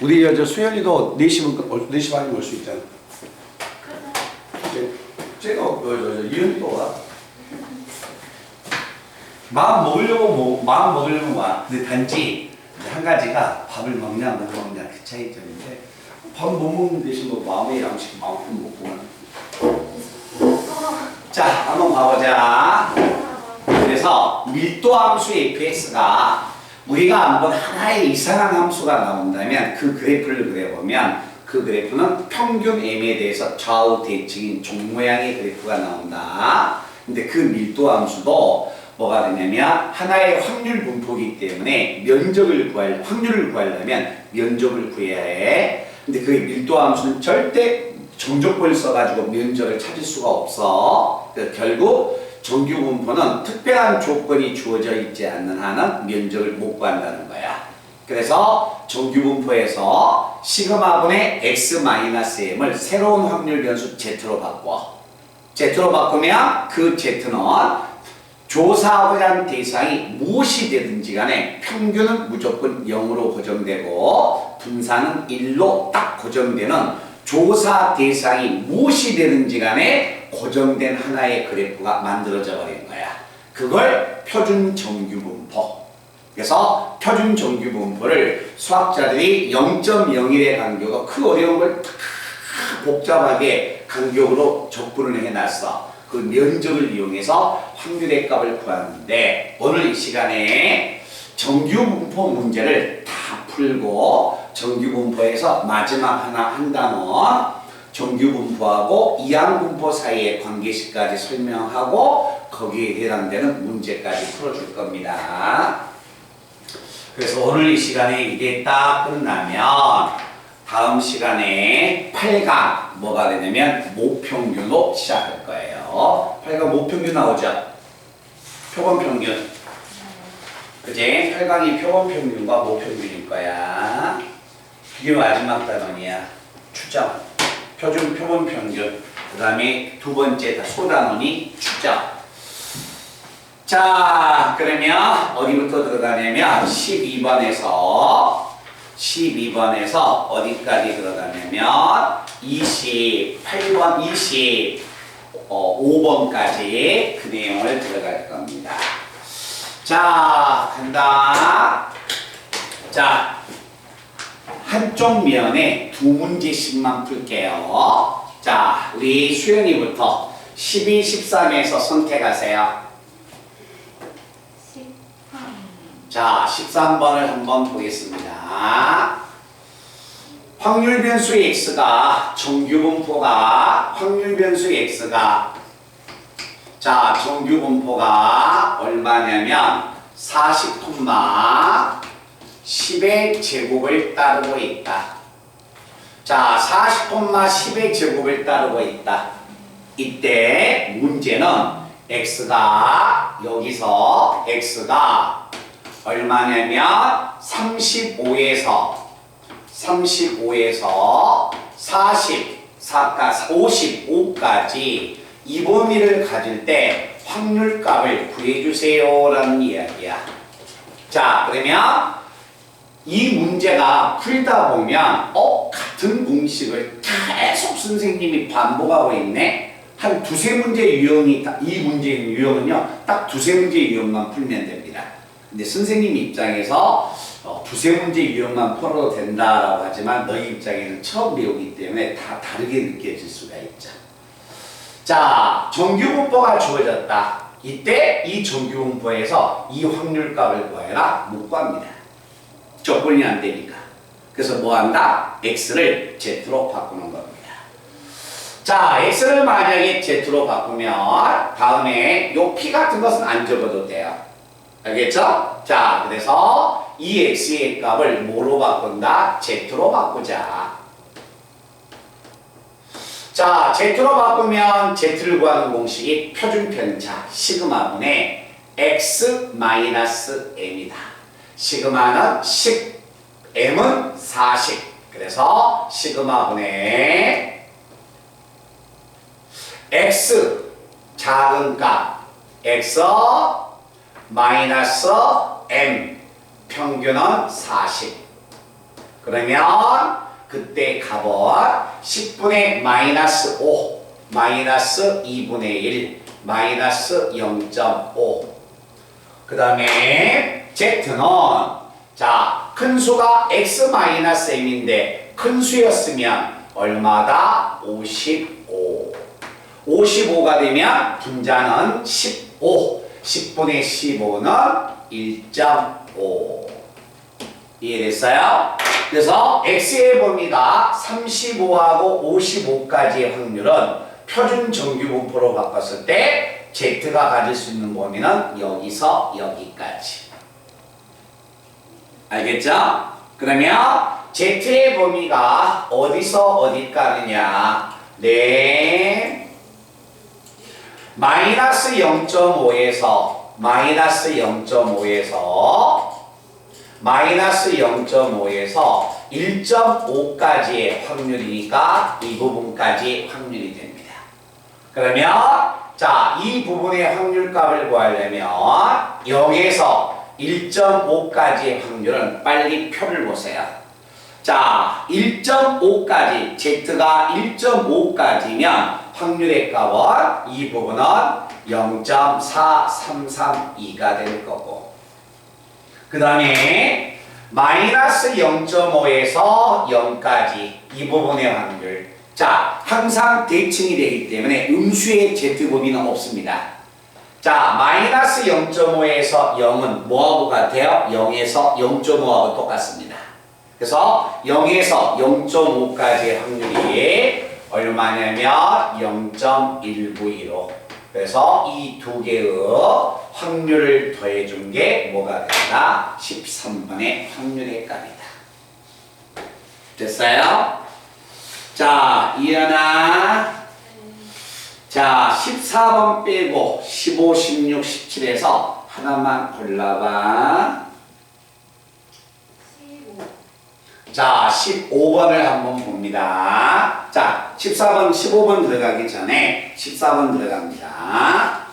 우리 저 수현이도 4시 반에 올 수 있잖아. 쟤가 이현이도 와. 마음 먹으려면 와. 근데 단지 한 가지가 밥을 먹냐 못 먹냐 그 차이점인데 밥 못 먹는 대신 뭐 마음의 양식 마음껏 먹고. 자, 한번 봐보자. 그래서 밀도 함수 fx가 우리가 한번 하나의 이상한 함수가 나온다면 그 그래프를 그려보면 그 그래프는 평균 m에 대해서 좌우 대칭인 종 모양의 그래프가 나온다. 근데 그 밀도 함수도 뭐가 되냐면 하나의 확률 분포이기 때문에 확률을 구하려면 면적을 구해야 해. 근데 그 밀도 함수는 절대 정적분을 써가지고 면적을 찾을 수가 없어. 결국 정규 분포는 특별한 조건이 주어져 있지 않는 한은 면적을 못 구한다는 거야. 그래서 정규 분포에서 시그마분의 x-m을 새로운 확률 변수 z로 바꿔. z로 바꾸면 그 z는 조사하고자 하는 대상이 무엇이 되든지 간에 평균은 무조건 0으로 고정되고 분산은 1로 딱 고정되는 조사 대상이 무엇이 되든지 간에 고정된 하나의 그래프가 만들어져 버린 거야. 그걸 표준 정규 분포. 그래서 표준 정규 분포를 수학자들이 0.01의 간격으로 그 어려운 걸 다 복잡하게 간격으로 적분을 해놨어. 그 면적을 이용해서 확률의 값을 구하는데 오늘 이 시간에 정규 분포 문제를 다 풀고 정규 분포에서 마지막 한 단원 정규 분포하고 이항 분포 사이의 관계식까지 설명하고 거기에 해당되는 문제까지 풀어줄 겁니다. 그래서 오늘 이 시간에 이게 딱 끝나면 다음 시간에 8강 뭐가 되냐면 모평균으로 시작할 거예요. 8강 모평균 나오죠? 표본평균. 그지? 8강이 표본평균과 모평균일 거야. 이게 마지막 단원이야. 추정. 표본평균. 그 다음에 두 번째 소단원이 추정. 자, 그러면 어디부터 들어가냐면 12번에서 어디까지 들어가냐면 28번, 25번까지 그 내용을 들어갈 겁니다. 자, 간다. 자, 한쪽 면에 두 문제씩만 풀게요. 자, 우리 수연이부터 12, 13에서 선택하세요. 자, 13번을 한번 보겠습니다. 확률 변수 x가 정규 분포가 자, 정규 분포가 얼마냐면 40, 10의 제곱을 따르고 있다. 자, 40, 10의 제곱을 따르고 있다. 이때 문제는 여기서 x가 얼마냐면 35에서 55까지 이 범위를 가질 때 확률값을 구해주세요 라는 이야기야. 자, 그러면 이 문제가 풀다 보면 같은 공식을 계속 선생님이 반복하고 있네. 한 두세 문제 유형이 이 문제의 유형은요 딱 두세 문제 유형만 풀면 됩니다. 근데 선생님 입장에서 두세 문제 유형만 풀어도 된다라고 하지만 너희 입장에는 처음 배우기 때문에 다 다르게 느껴질 수가 있죠. 자, 정규 분포가 주어졌다. 이때 이 정규 분포에서 이 확률값을 구해라. 못 구합니다. 조건이 안 되니까. 그래서 뭐 한다? x를 z로 바꾸는 겁니다. 자, x를 만약에 z로 바꾸면 다음에 요 p 같은 것은 안 적어도 돼요. 알겠죠? 자, 그래서 이 x의 값을 뭐로 바꾼다? z로 바꾸자. 자, z로 바꾸면 z를 구하는 공식이 표준편차 시그마분의 x-m이다. 시그마는 10, m은 40. 그래서 시그마분의 x 작은 값 x 마이너스 m 평균은 40. 그러면 그때 값은 10분의 마이너스 5, 마이너스 2분의 1, 마이너스 0.5. 그 다음에 Z는 자, 큰 수가 X-M인데 큰 수였으면 얼마다? 55. 55가 되면 분자는 15. 10분의 15는 1.5. 이해됐어요? 그래서 X의 범위가 35하고 55까지의 확률은 표준 정규분포로 바꿨을 때 Z가 가질 수 있는 범위는 여기서 여기까지. 알겠죠? 그러면 Z의 범위가 어디서 어디까지냐? 네. 마이너스 0.5에서 마이너스 1.5까지의 확률이니까 이 부분까지 확률이 됩니다. 그러면 자, 이 부분의 확률값을 구하려면 0에서 1.5까지의 확률은 빨리 표를 보세요. 자, 1.5까지, Z가 1.5까지면 확률의 값은 이 부분은 0.4332가 될 거고, 그 다음에 마이너스 0.5에서 0까지 이 부분의 확률. 자, 항상 대칭이 되기 때문에 음수의 Z 범위는 없습니다. 자, 마이너스 0.5에서 0은 뭐하고 같아요? 0에서 0.5하고 똑같습니다. 그래서 0에서 0.5까지의 확률이 얼마냐면 0.192로. 그래서 이 두 개의 확률을 더해준 게 뭐가 된다? 13번의 확률의 값이다. 됐어요? 자, 이현아. 자, 14번 빼고 15, 16, 17에서 하나만 골라봐. 15. 자, 15번을 한번 봅니다. 자, 14번, 15번 들어가기 전에 14번 들어갑니다.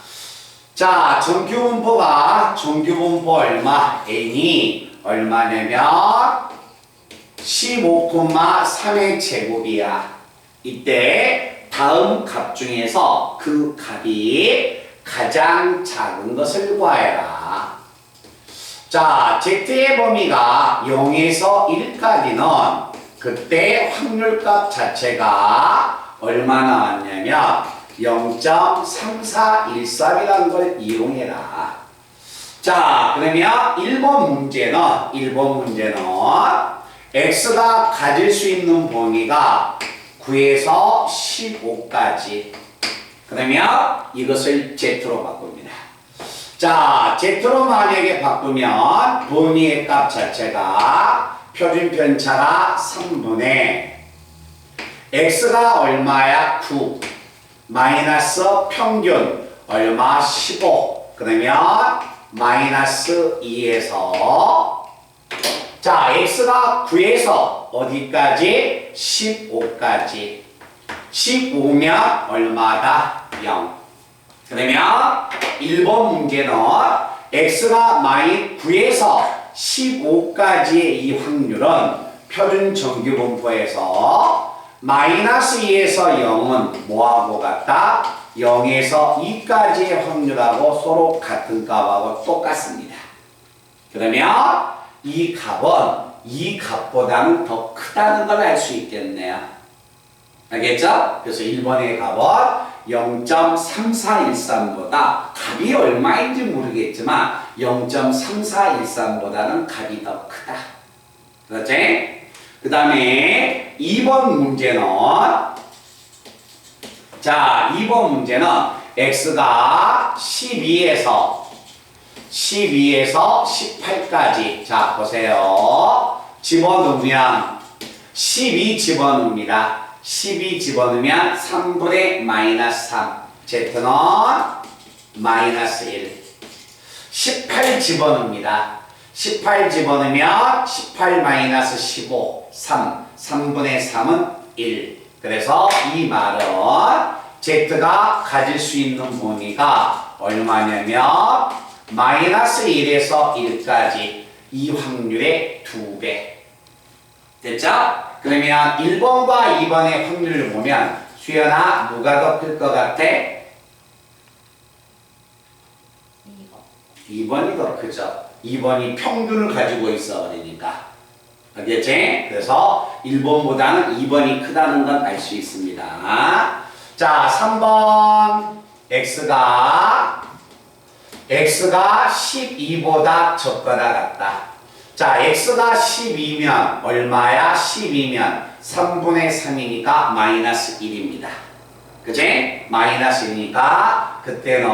자, 정규분포가 정규분포 얼마? n이 얼마냐면 15,3의 제곱이야. 이때 다음 값 중에서 그 값이 가장 작은 것을 구하여라. 자, Z의 범위가 0에서 1까지는 그때 확률값 자체가 얼마 나왔냐면 0.3413이라는 걸 이용해라. 자, 그러면 1번 문제는 X가 가질 수 있는 범위가 9에서 15까지. 그러면 이것을 Z로 바꿉니다. 자, Z로 만약에 바꾸면 범위의 값 자체가 표준 편차가 3분의 X가 얼마야? 9 마이너스 평균 얼마? 15. 그러면 마이너스 2에서 자, X가 9에서 어디까지? 15까지. 15면 얼마다? 0. 그러면 1번 문제는 X가 9에서 15까지의 이 확률은 표준 정규분포에서 마이너스 2에서 0은 뭐하고 같다? 0에서 2까지의 확률하고 서로 같은 값하고 똑같습니다. 그러면 이 값은 이 값보다는 더 크다는 걸 알 수 있겠네요. 알겠죠? 그래서 1번의 값은 0.3413보다 값이 얼마인지 모르겠지만 0.3413보다는 값이 더 크다. 그렇지? 그 다음에 2번 문제는 자, 2번 문제는 X가 12에서 18까지. 자, 보세요. 집어넣으면 12 집어넣습니다. 12 집어넣으면 3분의 마이너스 3. Z는 마이너스 1. 18 집어넣습니다. 18 집어넣으면 18 마이너스 15. 3. 3분의 3은 1. 그래서 이 말은 Z가 가질 수 있는 범위가 얼마냐면 마이너스 1에서 1까지 이 확률의 2배. 됐죠? 그러면 1번과 2번의 확률을 보면 수연아 누가 더 클 것 같아? 2번이 더 크죠. 2번이 평균을 가지고 있어 버리니까. 알겠지? 그래서 1번보다는 2번이 크다는 건 알 수 있습니다. 자, 3번 x가 12보다 적거나 같다. 자, x가 12면 얼마야? 12면 3분의 3이니까 마이너스 1입니다. 그치? 마이너스 1이니까 그때는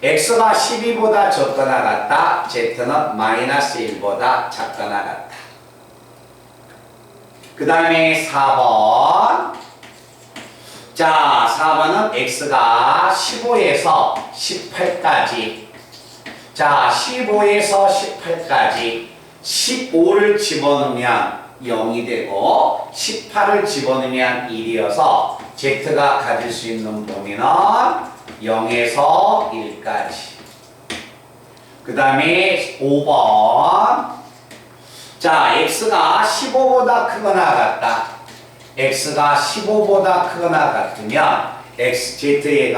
x가 12보다 적거나 같다. z는 마이너스 1보다 작거나 같다. 그 다음에 4번. 자, 4번은 x가 15에서 18까지. 자, 15에서 18까지 15를 집어넣으면 0이 되고 18을 집어넣으면 1이어서 z가 가질 수 있는 범위는 0에서 1까지. 그 다음에 5번. 자, x가 15보다 크거나 같다. x가 15보다 크거나 같으면 x자리에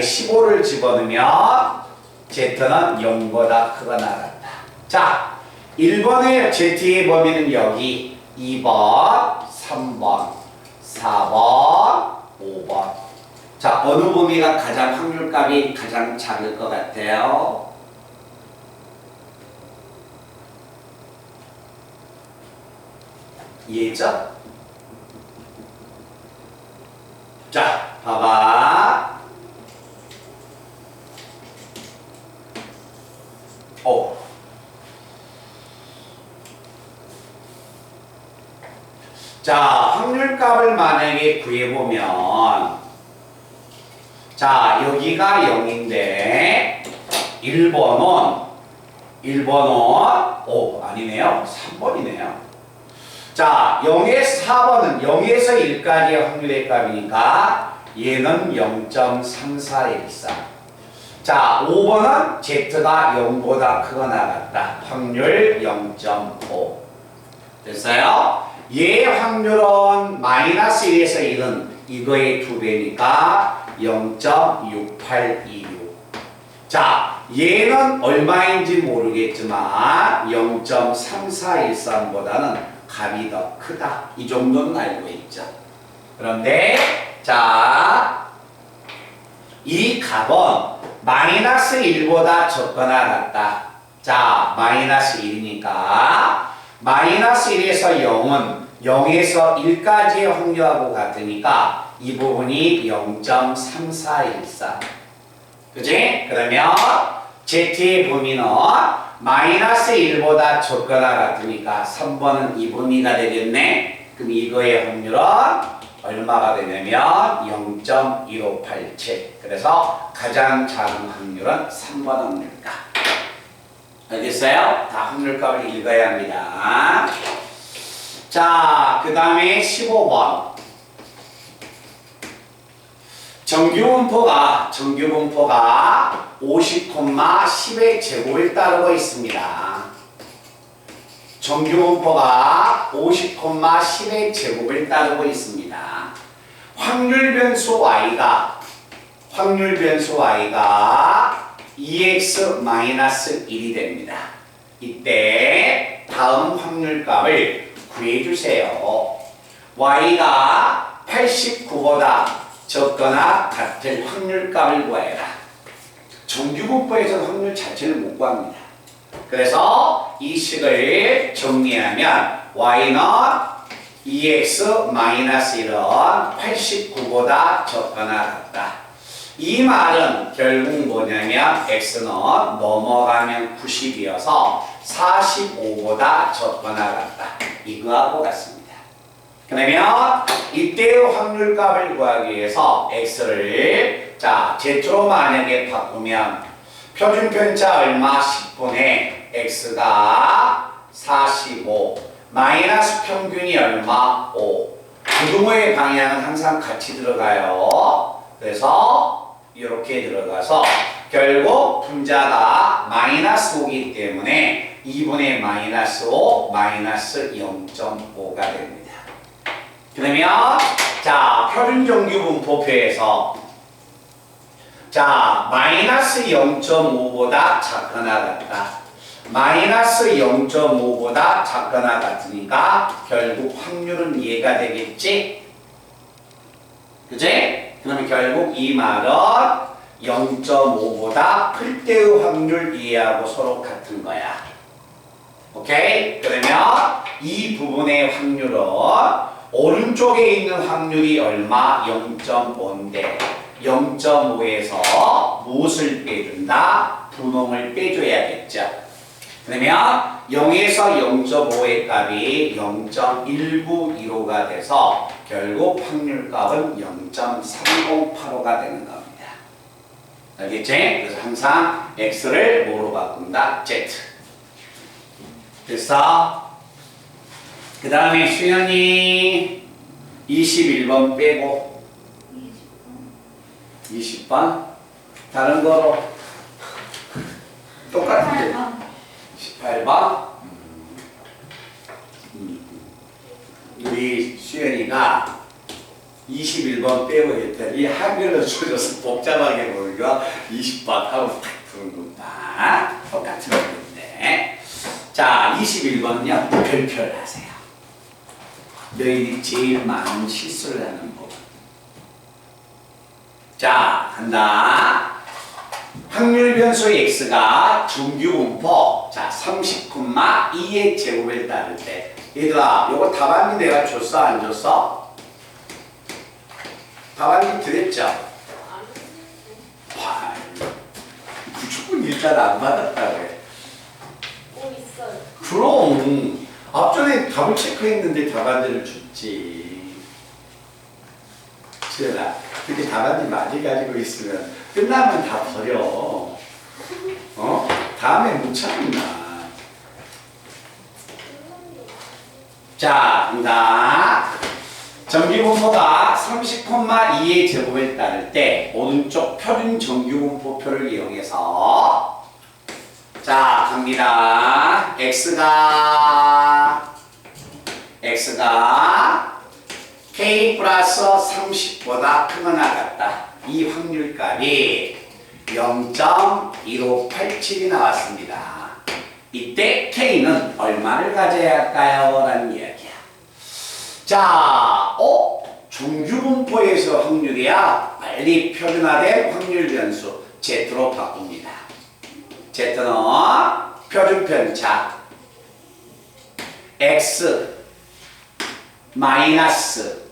15를 집어넣으면 z는 0보다 크거나 같다. 자, 1번의 z의 범위는 여기 2번, 3번, 4번, 5번. 자, 어느 범위가 가장 확률값이 가장 작을 것 같아요? 이해했죠? 자, 봐봐. 자, 확률값을 만약에 구해보면, 자, 여기가 0인데 1번은 아니네요. 3번이네요. 자, 0에서 4번은 0에서 1까지의 확률의 값이니까 얘는 0.3414. 자, 5번은 z가 0보다 크거나 같다. 확률 0.5. 됐어요? 얘의 확률은 마이너스 1에서 1은 이거의 2배니까 0.6826. 자, 얘는 얼마인지 모르겠지만 0.3413보다는 값이 더 크다. 이 정도는 알고 있죠. 그런데 자, 이 값은 마이너스 1보다 적거나 같다. 자, 마이너스 1이니까 마이너스 1에서 0은 0에서 1까지의 확률하고 같으니까 이 부분이 0.3414. 그치? 그러면 z의 범위는 마이너스 1보다 적거나 같으니까 3번은 이 범위가 되겠네. 그럼 이거의 확률은 얼마가 되냐면 0.1587. 그래서 가장 작은 확률은 3번 확률값. 알겠어요? 다 확률값을 읽어야 합니다. 자, 그 다음에 15번. 정규분포가 50,10의 제곱을 따르고 있습니다. 정규분포가 50,10의 제곱을 따르고 있습니다. 확률 변수 y가 2x-1이 됩니다. 이때 다음 확률값을 구해주세요. y가 89보다 적거나 같은 확률값을 구해라. 정규분포에서는 확률 자체를 못 구합니다. 그래서 이 식을 정리하면 y는 2x-1은 89보다 적거나 같다. 이 말은 결국 뭐냐면 x는 넘어가면 90이어서 45보다 적거나 같다. 이거하고 같습니다. 그러면 이때의 확률값을 구하기 위해서 x를 자 z로 만약에 바꾸면 표준편차 얼마? 10분의 x가 45 마이너스 평균이 얼마? 5. 부등호의 방향은 항상 같이 들어가요. 그래서 이렇게 들어가서 결국 분자가 마이너스 5이기 때문에 2분의 마이너스 5 마이너스 0.5가 됩니다. 그러면 자 표준정규분포표에서 자 마이너스 0.5보다 작거나 같다. 마이너스 0.5보다 작거나 같으니까 결국 확률은 얘가 되겠지? 그지? 그러면 결국 이 말은 0.5보다 클 때의 확률 얘하고 서로 같은 거야. 오케이? 그러면 이 부분의 확률은 오른쪽에 있는 확률이 얼마? 0.5인데 0.5에서 무엇을 빼준다? 분홍을 빼줘야겠죠. 그러면 0에서 0.5의 값이 0.1915가 돼서 결국 확률값은 0.3085가 되는 겁니다. 알겠지? 그래서 항상 x를 뭐로 바꾼다? z. 됐어? 그 다음에 수연이 21번 빼고 20번 다른 거로 똑같은데 18번 우리 수연이가 21번 빼고 했더니 한글로 줄여서 복잡하게 보니까 20번 하고 탁 들어온다. 똑같은 거인데 자 21번은요 별표를 하세요. 너희들이 제일 많은 실수를 하는 법. 자 간다. 확률 변수 x가 정규분포 자 30,2의 제곱을 따를 때 얘들아 요거 답안지 내가 줬어 안 줬어? 답안지 드렸죠? 무조건 일단 안 받았다고 해. 있어요. 그럼 앞전에 답을 체크했는데 답안지를 줬지. 지연아 그렇게 답안지 많이 가지고 있으면 끝나면 다 버려. 어? 다음에 못 참나. 자, 간다. 정규분포가 30,2의 제곱을 따를 때 오른쪽 표준 정규분포표를 이용해서 자, 갑니다. x가 k 플러스 30보다 크거나 같다. 이 확률값이 0.1587이 나왔습니다. 이때 k는 얼마를 가져야 할까요? 라는 이야기야. 자, 정규분포에서 확률이야. 빨리 표준화된 확률 변수 Z로 바꿉니다. Z는 표준 편차 X 마이너스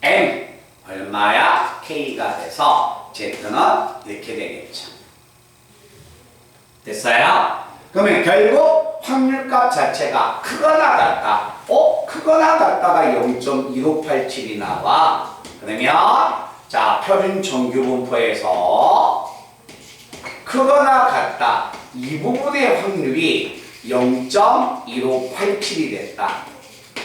M 얼마야? K가 돼서 Z는 이렇게 되겠죠. 됐어요? 그러면 결국 확률값 자체가 크거나 같다. 크거나 같다가 0.1587이 나와. 그러면 자 표준 정규분포에서 크거나 같다. 이 부분의 확률이 0.1587이 됐다.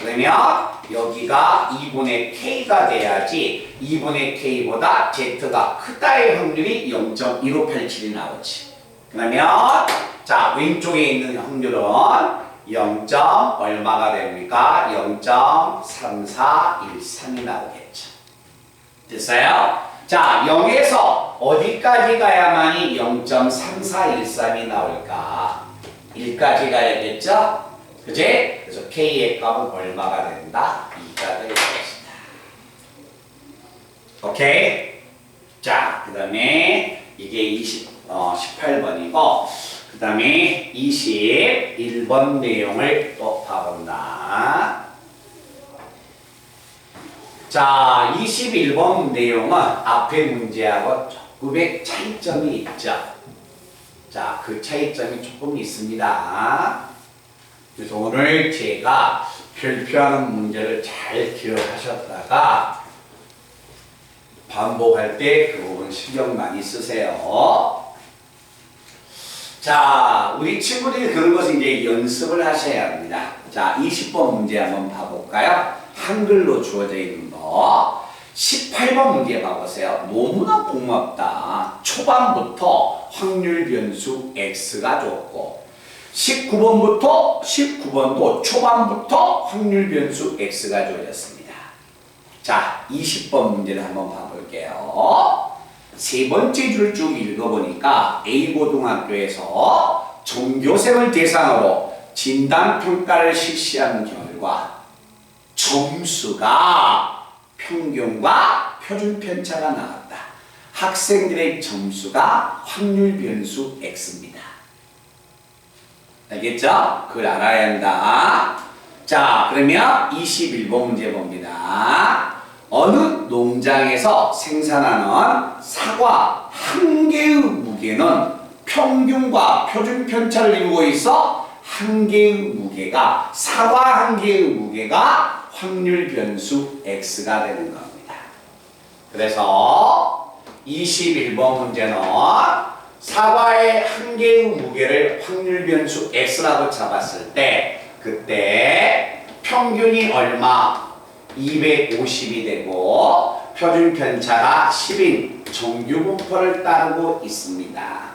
그러면 여기가 2분의 K가 돼야지 2분의 K보다 Z가 크다의 확률이 0.1587이 나오지. 그러면 자 왼쪽에 있는 확률은 0. 얼마가 됩니까? 0.3413이 나오겠죠. 됐어요? 자 0에서 어디까지 가야만이 0.3413이 나올까? 1까지 가야겠죠? 그지? 그래서 K의 값은 얼마가 된다? 2가 될 것이다. 오케이? 자, 그 다음에 이게 18번이고 그 다음에 21번 내용을 또 봐본다. 자, 21번 내용은 앞에 문제하고 조금의 차이점이 있죠. 자, 그 차이점이 조금 있습니다. 그래서 오늘 제가 별표하는 문제를 잘 기억하셨다가 반복할 때 그 부분 신경 많이 쓰세요. 자, 우리 친구들이 그런 것을 이제 연습을 하셔야 합니다. 자, 20번 문제 한번 봐볼까요? 한글로 주어져 있는 거. 18번 문제 봐보세요. 너무나 고맙다. 초반부터 확률 변수 x가 줬고 19번도 초반부터 확률 변수 x가 주어졌습니다. 자, 20번 문제를 한번 봐볼게요. 세 번째 줄 쭉 읽어보니까 A고등학교에서 전교생을 대상으로 진단평가를 실시한 결과 점수가 평균과 표준편차가 나왔다. 학생들의 점수가 확률 변수 x입니다. 알겠죠? 그걸 알아야 한다. 자, 그러면 21번 문제 봅니다. 어느 농장에서 생산하는 사과 한 개의 무게는 평균과 표준 편차를 이루고 있어 한 개의 무게가 사과 한 개의 무게가 확률 변수 x가 되는 겁니다. 그래서 21번 문제는 사과의 한 개의 무게를 확률 변수 x라고 잡았을 때 그때 평균이 얼마? 250이 되고 표준 편차가 10인 정규 분포를 따르고 있습니다.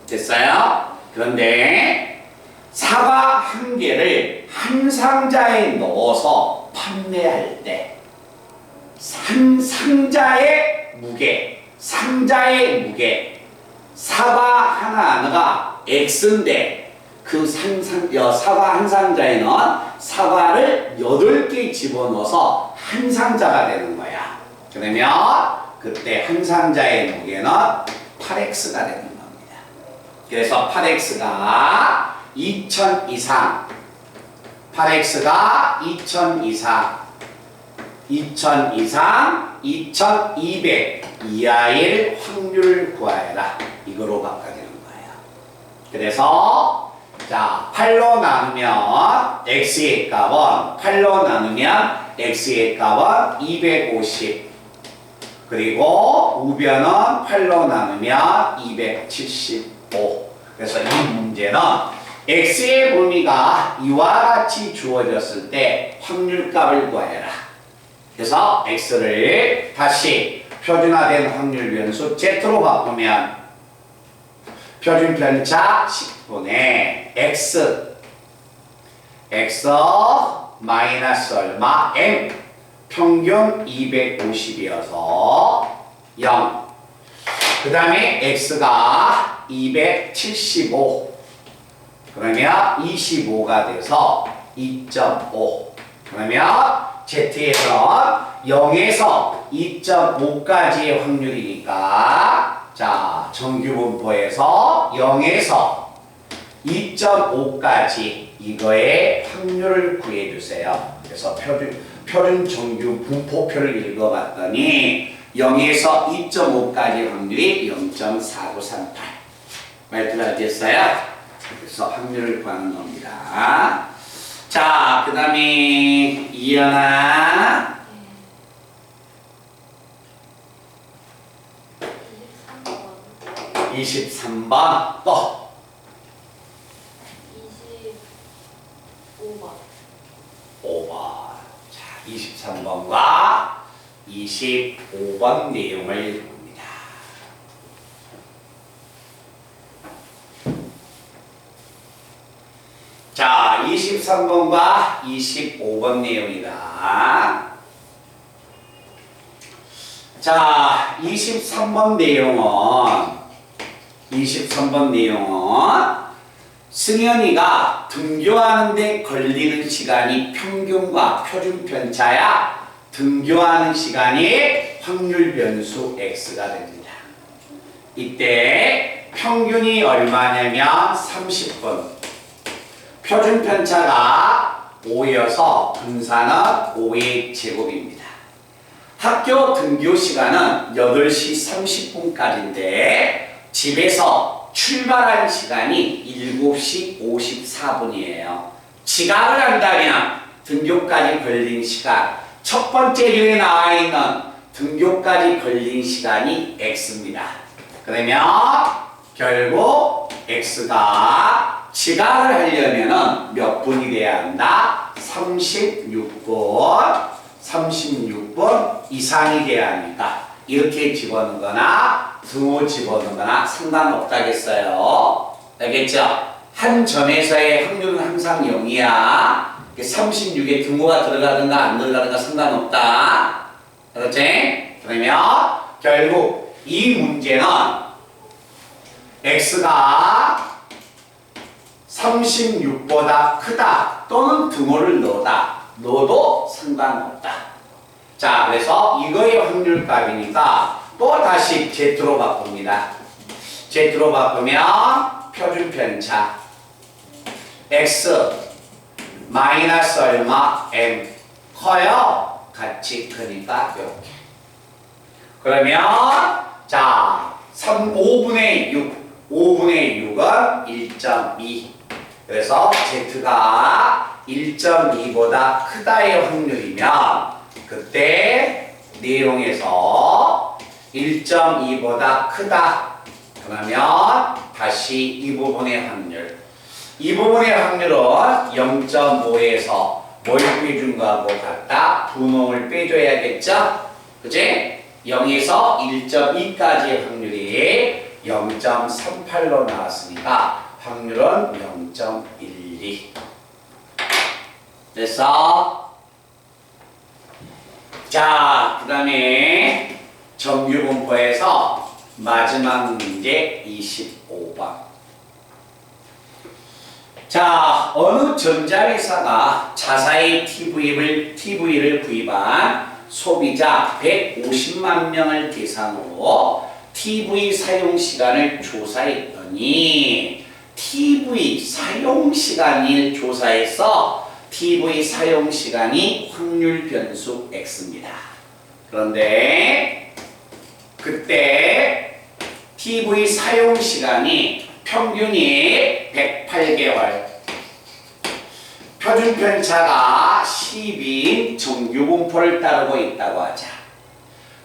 됐어요? 그런데 사과 한 개를 한 상자에 넣어서 판매할 때 한 상자의 무게 사과 하나하나가 x인데 그 사과 한 상자에는 사과를 8개 집어넣어서 한 상자가 되는 거야. 그러면 그때 한 상자의 무게는 8x가 되는 겁니다. 그래서 8x가 2000 이상 2200 이하일 확률을 구하여라. 이거로 바꿔주는 거예요. 그래서 자, 8로 나누면 x의 값은 250 그리고 우변은 8로 나누면 275. 그래서 이 문제는 x의 범위가 이와 같이 주어졌을 때 확률값을 구하여라. 그래서 x를 다시 표준화된 확률 변수 z로 바꾸면 표준 편차 10분의 x 마이너스 얼마 m 평균 250이어서 0. 그 다음에 x가 275 그러면 25가 돼서 2.5 그러면 z에서 0에서 2.5까지의 확률이니까 자, 정규 분포에서 0에서 2.5까지 이거의 확률을 구해주세요. 그래서 표준 정규 분포표를 읽어봤더니 0에서 2.5까지 확률이 0.4938. 말들 알겠어요? 그래서 확률을 구하는 겁니다. 자, 그 다음에 이연아 23번 또 5번. 자, 23번과 25번 내용을 봅니다. 자, 23번과 25번 내용이다. 자, 23번 내용은 승현이가 등교하는데 걸리는 시간이 평균과 표준 편차야 등교하는 시간이 확률 변수 x가 됩니다. 이때 평균이 얼마냐면 30분, 표준 편차가 5여서 분산은 5의 제곱입니다. 학교 등교 시간은 8시 30분까지인데 집에서 출발한 시간이 7시 54분이에요. 지각을 한다면 등교까지 걸린 시간, 첫 번째 줄에 나와 있는 등교까지 걸린 시간이 x입니다. 그러면 결국 x가 지각을 하려면 몇 분이 돼야 한다? 36분 이상이 돼야 합니다. 이렇게 집어넣거나 등호 집어넣거나 상관없다겠어요. 알겠죠? 한 점에서의 확률은 항상 0이야. 36에 등호가 들어가든가 안 들어가든가 상관없다. 그렇지? 그러면 결국 이 문제는 x가 36보다 크다 또는 등호를 넣어도 상관없다. 자, 그래서 이거의 확률값이니까 또 다시 Z로 바꿉니다. Z로 바꾸면 표준 편차 x 마이너스 얼마 m 커요. 같이 크니까 이렇게. 그러면 자 5분의 6은 1.2. 그래서 Z가 1.2보다 크다의 확률이면 그때 내용에서 1.2보다 크다. 그러면 다시 이 부분의 확률. 이 부분의 확률은 0.5에서 뭘 빼준 거하고 같다? 분홍을 빼줘야겠죠? 그치? 0에서 1.2까지의 확률이 0.38로 나왔으니까 확률은 0.12. 됐어? 자, 그 다음에 정규분포에서 마지막 문제 25번. 자, 어느 전자회사가 자사의 TV를 구입한 소비자 150만 명을 대상으로 TV 사용 시간을 조사했더니 TV 사용 시간을 조사해서 TV 사용 시간이 확률 변수 X입니다. 그런데 그때 TV 사용 시간이 평균이 108개월, 표준 편차가 12인 정규분포를 따르고 있다고 하자.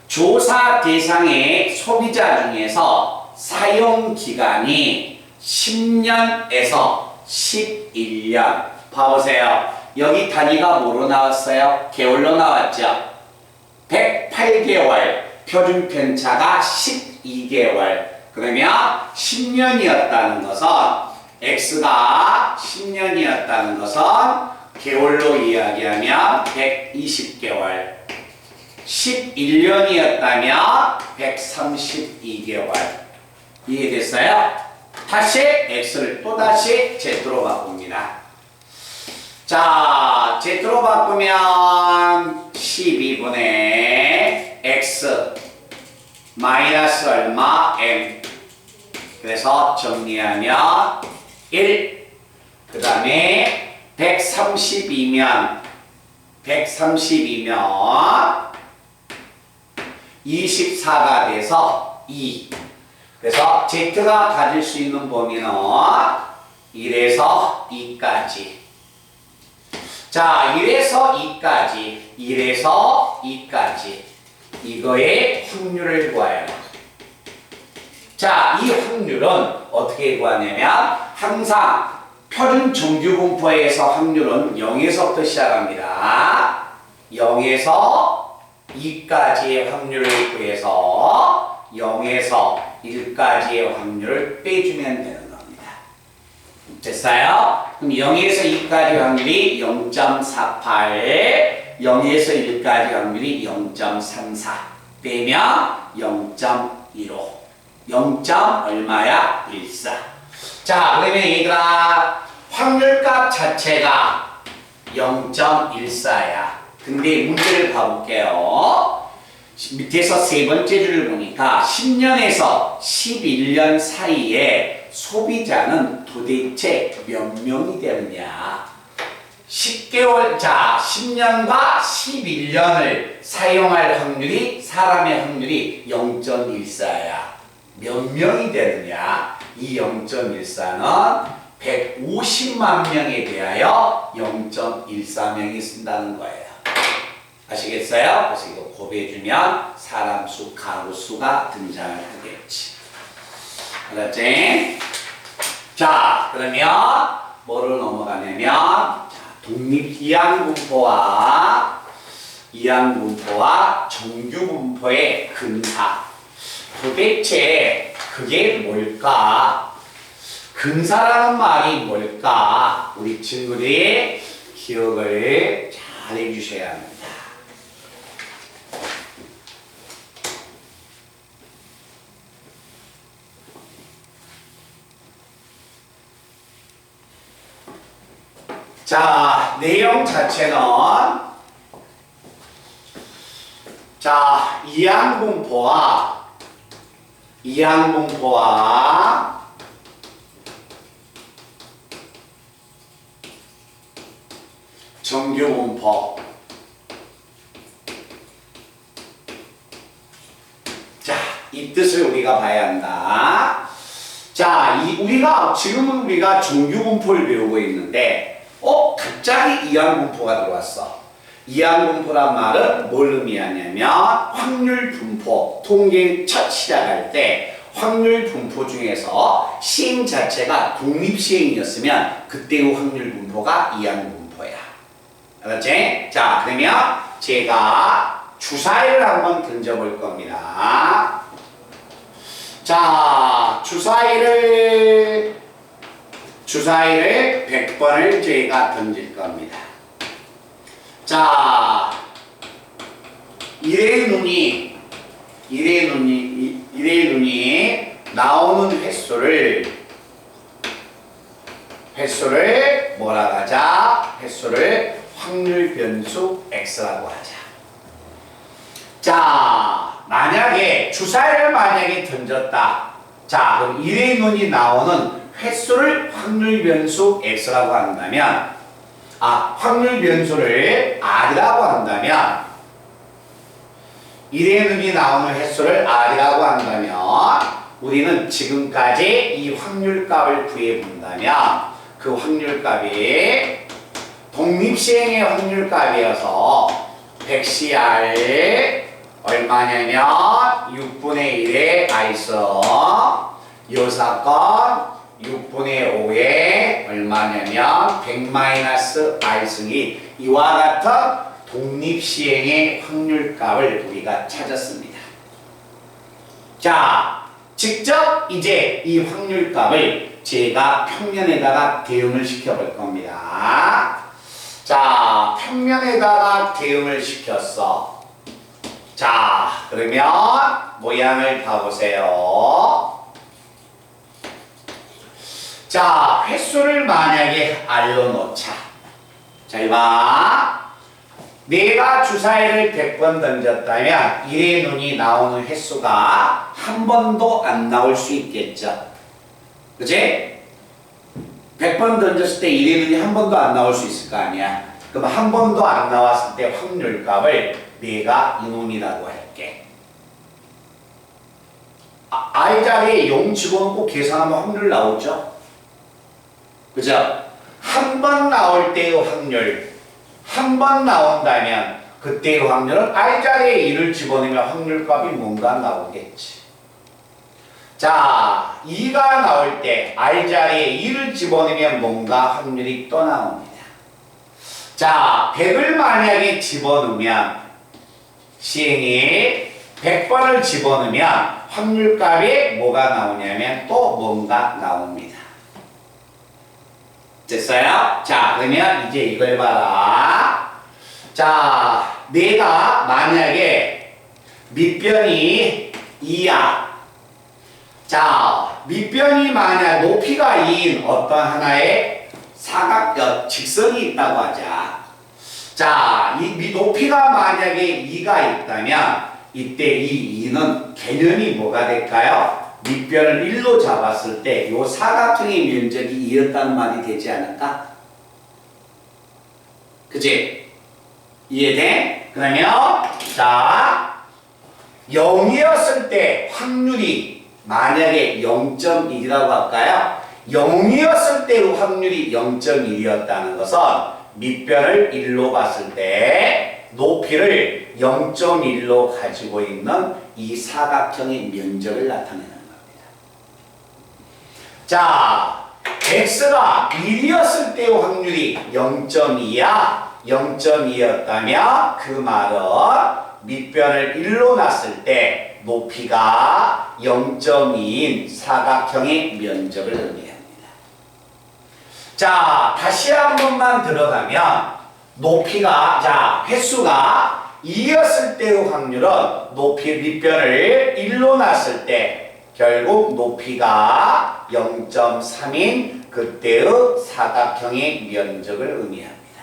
조사 대상의 소비자 중에서 사용 기간이 10년에서 11년. 봐보세요. 여기 단위가 뭐로 나왔어요? 개월로 나왔죠? 108개월, 표준 편차가 12개월. 그러면 10년이었다는 것은 x가 10년이었다는 것은 개월로 이야기하면 120개월, 11년이었다면 132개월. 이해됐어요? 다시 x를 또다시 z로 바꿉니다. 자, z로 바꾸면 12분의 x 마이너스 얼마 m. 그래서 정리하면 1. 그 다음에 132면 24가 돼서 2. 그래서 z가 가질 수 있는 범위는 1에서 2까지. 자, 1에서 2까지. 이거의 확률을 구해요. 자, 이 확률은 어떻게 구하냐면 항상 표준 정규분포에서 확률은 0에서부터 시작합니다. 0에서 2까지의 확률을 구해서 0에서 1까지의 확률을 빼주면 되는 겁니다. 됐어요? 그럼 0에서 2까지 확률이 0.48, 0에서 1까지 확률이 0.34, 빼면 0.15. 0. 얼마야? 14. 자, 그러면 얘들아, 확률값 자체가 0.14야. 근데 문제를 봐볼게요. 밑에서 세 번째 줄을 보니까 10년에서 11년 사이에 소비자는 도대체 몇 명이 되느냐? 10개월, 자, 10년과 11년을 사용할 확률이, 사람의 확률이 0.14야. 몇 명이 되느냐? 이 0.14는 150만 명에 대하여 0.14명이 쓴다는 거예요. 아시겠어요? 그래서 이거 곱해주면 사람 수, 가구 수가 등장을 하겠지. 알았지? 자, 그러면 뭐로 넘어가냐면, 자, 독립 이항분포와 정규분포의 근사. 도대체 그게 뭘까? 근사라는 말이 뭘까? 우리 친구들이 기억을 잘 해주셔야 합니다. 자, 내용 자체는 자, 이항분포와 정규분포. 자, 이 뜻을 우리가 봐야 한다. 자, 지금은 우리가 정규분포를 배우고 있는데 갑자기 이항분포가 들어왔어. 이항분포란 말은 뭘 의미하냐면 확률분포, 통계 첫 시작할 때 확률분포 중에서 시행 자체가 독립시행이었으면 그때의 확률분포가 이항분포야. 알았지? 자, 그러면 제가 주사위를 한번 던져볼 겁니다. 자, 주사위를 100번을 저희가 던질 겁니다. 자, 일의 눈이 나오는 횟수를 뭐라고 하자? 횟수를 확률 변수 x라고 하자. 자, 만약에 주사위를 던졌다. 자, 그럼 일의 눈이 나오는 횟수를 확률 변수 x라고 한다면, 확률 변수를 r이라고 한다면, 일의 눈이 나오는 횟수를 r이라고 한다면, 우리는 지금까지 이 확률값을 구해본다면, 그 확률값이 독립시행의 확률값이어서 100CR 얼마냐면 6분의 1의 r서, 이 사건 6분의 5에 얼마냐면 100-r승이 이와 같은 독립시행의 확률값을 우리가 찾았습니다. 자, 직접 이제 이 확률값을 제가 평면에다가 대응을 시켜볼 겁니다. 자, 평면에다가 대응을 시켰어. 자, 그러면 모양을 봐보세요. 자, 횟수를 만약에 r로 놓자. 잘 봐. 내가 주사위를 100번 던졌다면 1의 눈이 나오는 횟수가 한 번도 안 나올 수 있겠죠. 그치? 100번 던졌을 때 1의 눈이 한 번도 안 나올 수 있을 거 아니야. 그럼 한 번도 안 나왔을 때 확률값을 내가 이놈이라고 할게. I 자리에 0 집어넣고 계산하면 확률 나오죠? 그죠? 한 번 나올 때의 확률, 한 번 나온다면 그때의 확률은 I 자리에 1을 집어넣으면 확률값이 뭔가 나오겠지. 자, 2가 나올 때 I 자리에 2를 집어넣으면 뭔가 확률이 또 나옵니다. 자, 100을 만약에 집어넣으면 시행이 100번을 집어넣으면 확률값이 뭐가 나오냐면 또 뭔가 나옵니다. 됐어요? 자, 그러면 이제 이걸 봐라. 자, 내가 만약에 밑변이 2야. 자, 밑변이 만약 높이가 2인 어떤 하나의 직선이 있다고 하자. 자, 이 높이가 만약에 2가 있다면 이때 이 2는 개념이 뭐가 될까요? 밑변을 1로 잡았을 때 이 사각형의 면적이 2였다는 말이 되지 않을까? 그치? 이해돼? 그러면 자, 0이었을 때 확률이 만약에 0.1이라고 할까요? 0이었을 때 확률이 0.1이었다는 것은 밑변을 1로 봤을 때 높이를 0.1로 가지고 있는 이 사각형의 면적을 나타내는 겁니다. 자, x가 1이었을 때의 확률이 0.2야. 0.2였다면 그 말은 밑변을 1로 놨을 때 높이가 0.2인 사각형의 면적을 의미합니다. 자, 다시 한 번만 들어가면 높이가, 자, 횟수가 2였을 때의 확률은 높이 밑변을 1로 놨을 때 결국 높이가 0.3인 그때의 사각형의 면적을 의미합니다.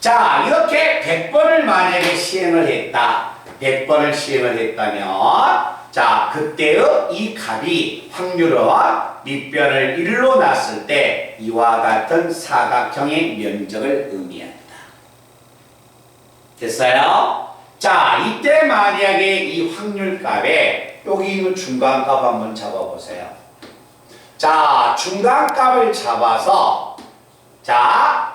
자, 이렇게 100번을 만약에 시행을 했다. 100번을 시행을 했다면 자, 그때의 이 값이 확률은 밑변을 1로 놨을 때 이와 같은 사각형의 면적을 의미합니다. 됐어요? 자, 이때 만약에 이 확률값에 여기 있는 중간값 한번 잡아보세요. 자, 중간값을 잡아서 자,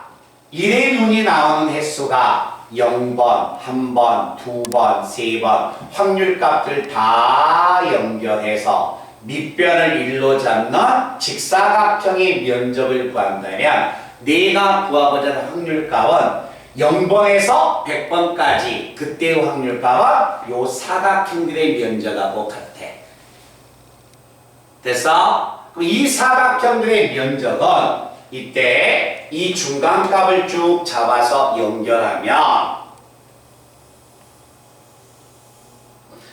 1의 눈이 나오는 횟수가 0번, 1번, 2번, 3번 확률값들 다 연결해서 밑변을 1로 잡는 직사각형의 면적을 구한다면 내가 구하고자 하는 확률값은 0번에서 100번까지 그때의 확률값은 요 사각형들의 면적하고 같아. 됐어? 그럼 이 사각형들의 면적은 이때 이 중간값을 쭉 잡아서 연결하면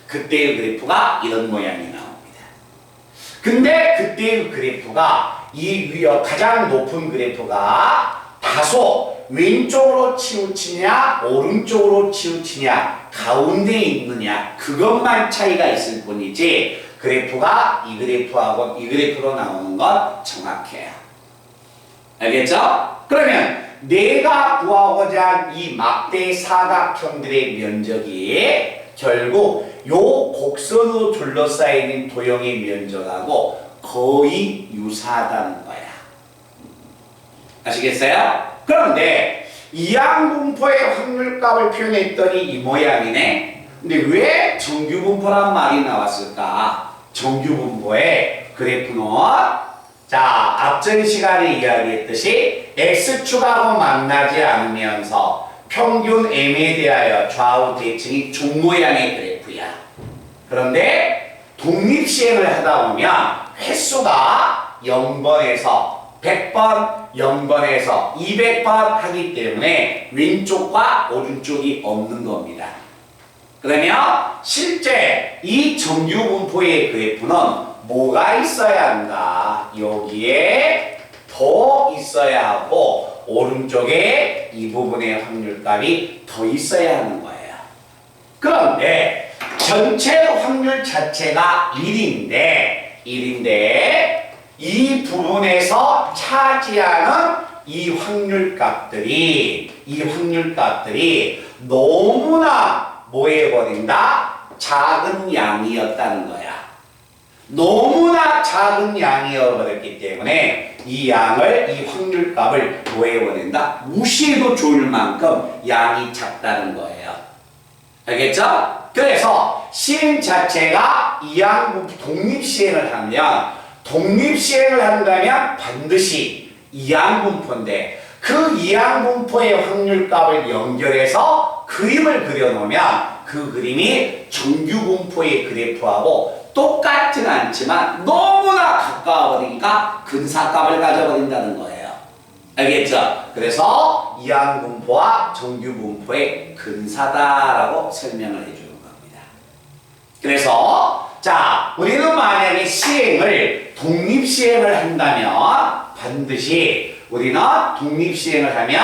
그때의 그래프가 이런 모양이 나옵니다. 근데 그때의 그래프가 이 가장 높은 그래프가 다소 왼쪽으로 치우치냐 오른쪽으로 치우치냐 가운데에 있느냐 그것만 차이가 있을 뿐이지 그래프가 이 그래프하고 이 그래프로 나오는 건 정확해요. 알겠죠? 그러면 내가 구하고자 한 이 막대 사각형들의 면적이 결국 요 곡선으로 둘러싸이는 도형의 면적하고 거의 유사하다는 거야. 아시겠어요? 그런데 이항분포의 확률값을 표현했더니 이 모양이네. 근데 왜 정규분포란 말이 나왔을까? 정규분포의 그래프는 자, 앞전 시간에 이야기했듯이 X축하고 만나지 않으면서 평균 M에 대하여 좌우 대칭이 종 모양의 그래프야. 그런데 독립시행을 하다 보면 횟수가 0번에서 100번, 0번에서 200번 하기 때문에 왼쪽과 오른쪽이 없는 겁니다. 그러면 실제 이 정규분포의 그래프는 뭐가 있어야 한다? 여기에 더 있어야 하고 오른쪽에 이 부분의 확률값이 더 있어야 하는 거예요. 그런데 전체 확률 자체가 1인데 이 부분에서 차지하는 이 확률값들이 너무나 뭐 해버린다? 작은 양이었다는 거야. 너무나 작은 양이어버렸기 때문에 이 양을, 이 확률값을 뭐 해버린다? 무시해도 좋을 만큼 양이 작다는 거예요. 알겠죠? 그래서 시행 자체가 이항분포 독립시행을 한다면 반드시 이항분포인데 그 이항분포의 확률값을 연결해서 그림을 그려놓으면 그 그림이 정규분포의 그래프하고 똑같진 않지만 너무나 가까워 버리니까 근사값을 가져버린다는 거예요. 알겠죠? 그래서 이항분포와 정규분포의 근사다라고 설명을 해주는 겁니다. 그래서 자, 우리는 만약에 독립시행을 한다면 반드시 우리는 독립시행을 하면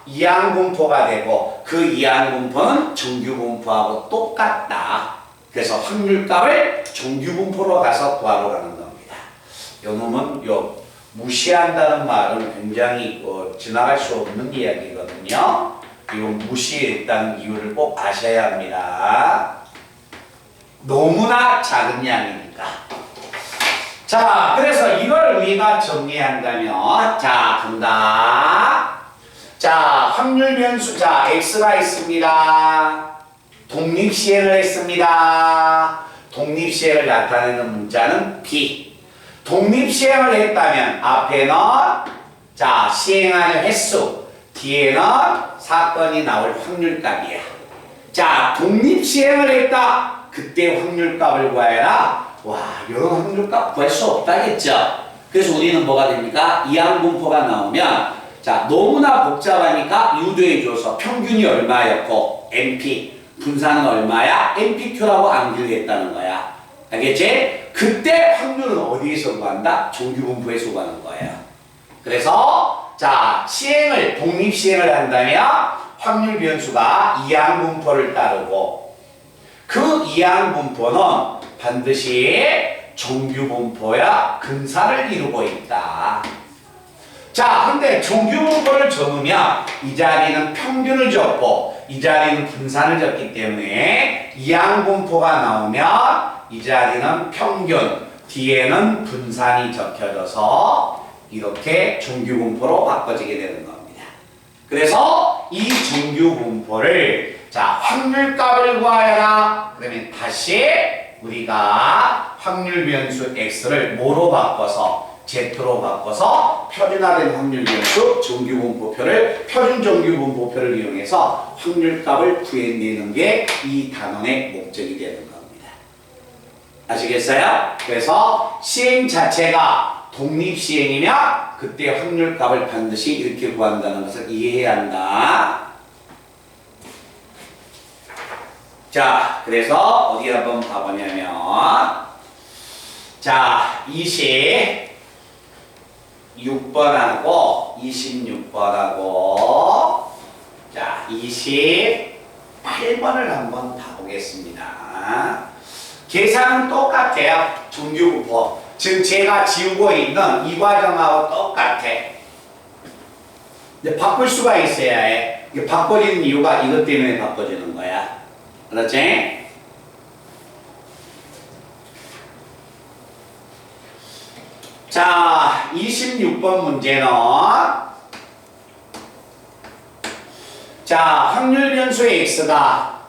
이항분포가 되고 그 이항분포는 정규분포하고 똑같다. 그래서 확률값을 정규분포로 가서 구하러 가는 겁니다. 요놈은 무시한다는 말은 굉장히 지나갈 수 없는 이야기거든요. 이 무시했다는 이유를 꼭 아셔야 합니다. 너무나 작은 양이니까. 자, 그래서 이걸 우리가 정리한다면 자, 간다. 자, 확률 변수, 자, X가 있습니다. 독립시행을 했습니다. 독립시행을 나타내는 문자는 B. 독립시행을 했다면 앞에는 자, 시행하는 횟수, 뒤에는 사건이 나올 확률값이야. 자, 독립시행을 했다. 그때 확률값을 구해라. 와, 이런 확률값 구할 수 없다겠죠? 그래서 우리는 뭐가 됩니까? 이항분포가 나오면 자 너무나 복잡하니까 유도해줘서 평균이 얼마였고 NP 분산은 얼마야? NPQ라고 암기했다는 거야. 알겠지? 그때 확률은 어디에서 구한다? 정규분포에서 구하는 거예요. 그래서 자 시행을 독립시행을 한다면 확률 변수가 이항분포를 따르고 그 이항분포는 반드시 정규분포야 근사를 이루고 있다. 자 근데 정규분포를 적으면 이 자리는 평균을 적고 이 자리는 분산을 적기 때문에 이항분포가 나오면 이 자리는 평균 뒤에는 분산이 적혀져서 이렇게 정규분포로 바꿔지게 되는 겁니다. 그래서 이 정규분포를 자 확률값을 구하여라. 그러면 다시 우리가 확률 변수 x를 뭐로 바꿔서 Z로 바꿔서 표준화된 확률 변수 정규분포표를 표준 정규분포표를 이용해서 확률값을 구해내는 게 이 단원의 목적이 되는 겁니다. 아시겠어요? 그래서 시행 자체가 독립시행이면 그때 확률값을 반드시 이렇게 구한다는 것을 이해해야 한다. 자, 그래서 어디 한번 봐보냐면 자, 26번하고 26번하고 자, 28번을 한번 봐보겠습니다. 계산은 똑같아요. 정규분포. 지금 제가 지우고 있는 이 과정하고 똑같아. 근데 바꿀 수가 있어야 해. 이게 바꿔지는 이유가 이것 때문에 바꿔지는 거야. 그렇지? 자, 26번 문제는 자, 확률 변수 x가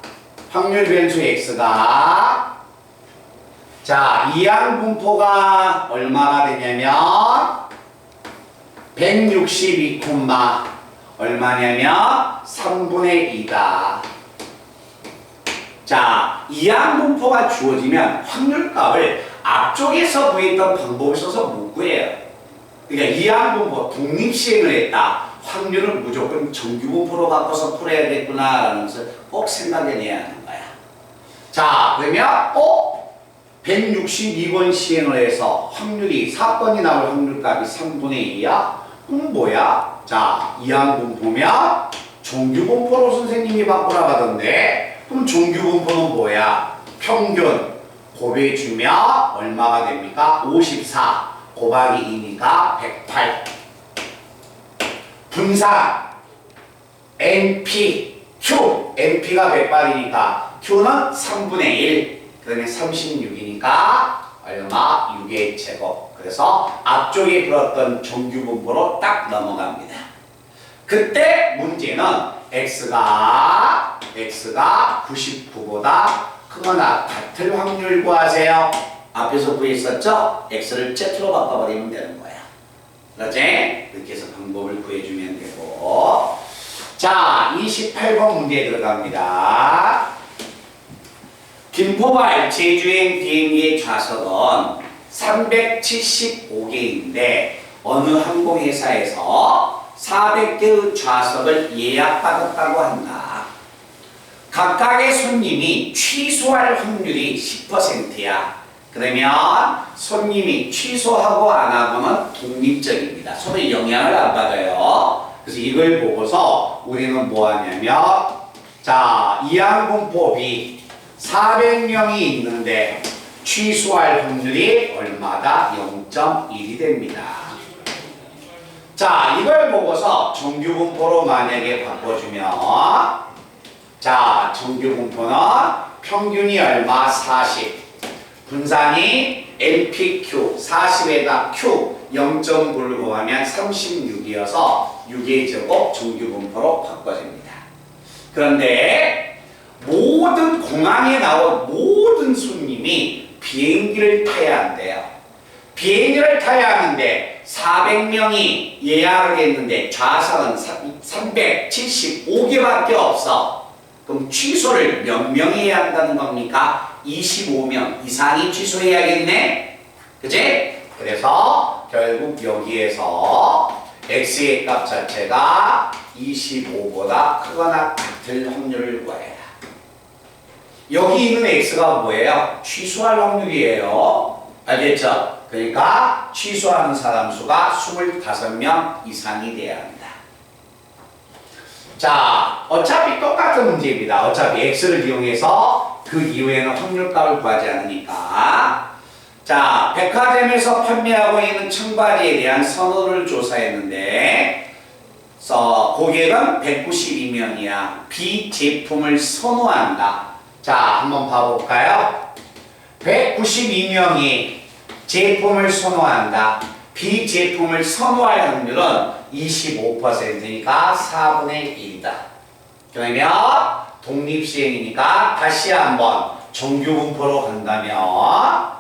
자, 이항분포가 얼마나 되냐면 162, 얼마냐면 3분의 2다. 자, 이항분포가 주어지면 확률값을 앞쪽에서 구했던 방법을 써서 못 구해요. 그러니까 이항분포 독립시행을 했다. 확률은 무조건 정규분포로 바꿔서 풀어야겠구나 라는 것을 꼭 생각해내야 하는 거야. 자, 그러면 162번 시행을 해서 확률이 4번이 나올 확률값이 3분의 2야? 그럼 뭐야? 자, 이항분포면 정규분포로 선생님이 바꾸라고 하던데 그럼 정규분포는 뭐야? 평균 곱해주면 얼마가 됩니까? 54 곱하기 2니까 108 분산 NP, Q NP가 108이니까 Q는 3분의 1 그러면 36이니까 얼마? 6의 제곱. 그래서 앞쪽에 그렸던 정규분포로 딱 넘어갑니다. 그때 문제는 X가 99보다 크거나 같을 확률 구하세요. 앞에서 구했었죠? X를 Z로 바꿔버리면 되는 거야. 그렇지? 이렇게 해서 방법을 구해주면 되고. 자, 28번 문제에 들어갑니다. 김포발 제주행 비행기의 좌석은 375개인데 어느 항공회사에서 400개의 좌석을 예약받았다고 한다. 각각의 손님이 취소할 확률이 10%야. 그러면 손님이 취소하고 안 하고는 독립적입니다. 서로 영향을 안 받아요. 그래서 이걸 보고서 우리는 뭐 하냐면 자, 이항분포 B 400명이 있는데 취소할 확률이 얼마다? 0.1이 됩니다. 자, 이걸 보고서 정규분포로 만약에 바꿔주면 자, 정규분포는 평균이 얼마? 40 분산이 NPQ 40에다 Q 0.9를 곱하면 36이어서 6의 제곱 정규분포로 바꿔집니다. 그런데 모든 공항에 나온 모든 손님이 비행기를 타야 한대요. 비행기를 타야 하는데 400명이 예약을 했는데 좌석은 375개밖에 없어. 그럼 취소를 몇 명이 해야 한다는 겁니까? 25명 이상이 취소해야겠네? 그치? 그래서 결국 여기에서 x의 값 자체가 25보다 크거나 같을 확률을 구해라. 여기 있는 x가 뭐예요? 취소할 확률이에요. 알겠죠? 그러니까 취소하는 사람 수가 25명 이상이 돼야 합니다. 자, 어차피 똑같은 문제입니다. 어차피 x를 이용해서 그 이후에는 확률값을 구하지 않으니까. 자, 백화점에서 판매하고 있는 청바지에 대한 선호를 조사했는데 고객은 192명이야. B 제품을 선호한다. 자, 한번 봐볼까요? 192명이 제품을 선호한다. B 제품을 선호할 확률은 25%니까 4분의 1이다. 그러면 독립시행이니까 다시 한번 정규분포로 간다면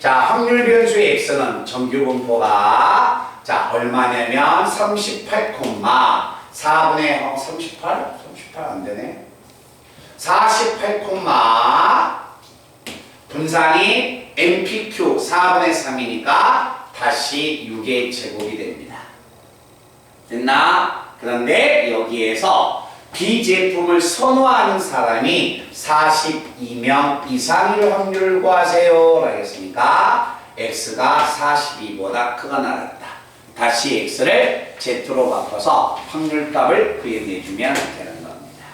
자, 확률 변수의 x는 정규분포가 자, 얼마냐면 38, 4분의 38? 38 안 되네. 48, 분산이 MPQ 4분의 3이니까 다시 6의 제곱이 됩니다. 됐나? 그런데 여기에서 B 제품을 선호하는 사람이 42명 이상일 확률을 구하세요. 라겠으니까 x가 42보다 크거나 같다. 다시 x를 z로 바꿔서 확률값을 구해내주면 되는 겁니다.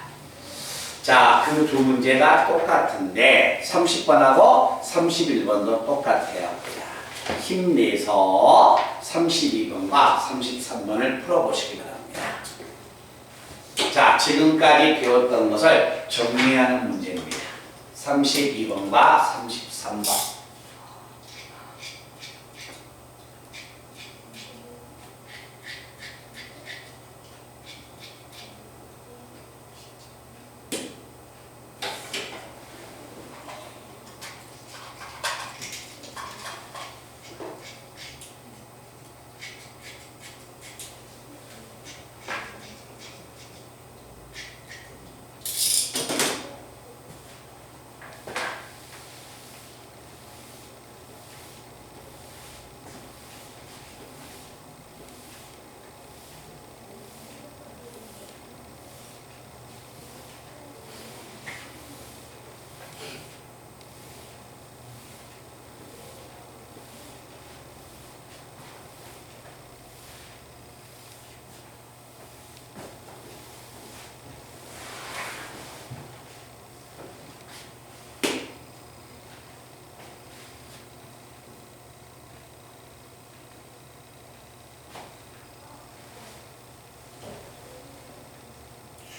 자, 그 두 문제가 똑같은데 30번하고 31번도 똑같아요. 자, 힘내서 32번과 33번을 풀어보시기 바랍니다. 자, 지금까지 배웠던 것을 정리하는 문제입니다. 32번과 33번.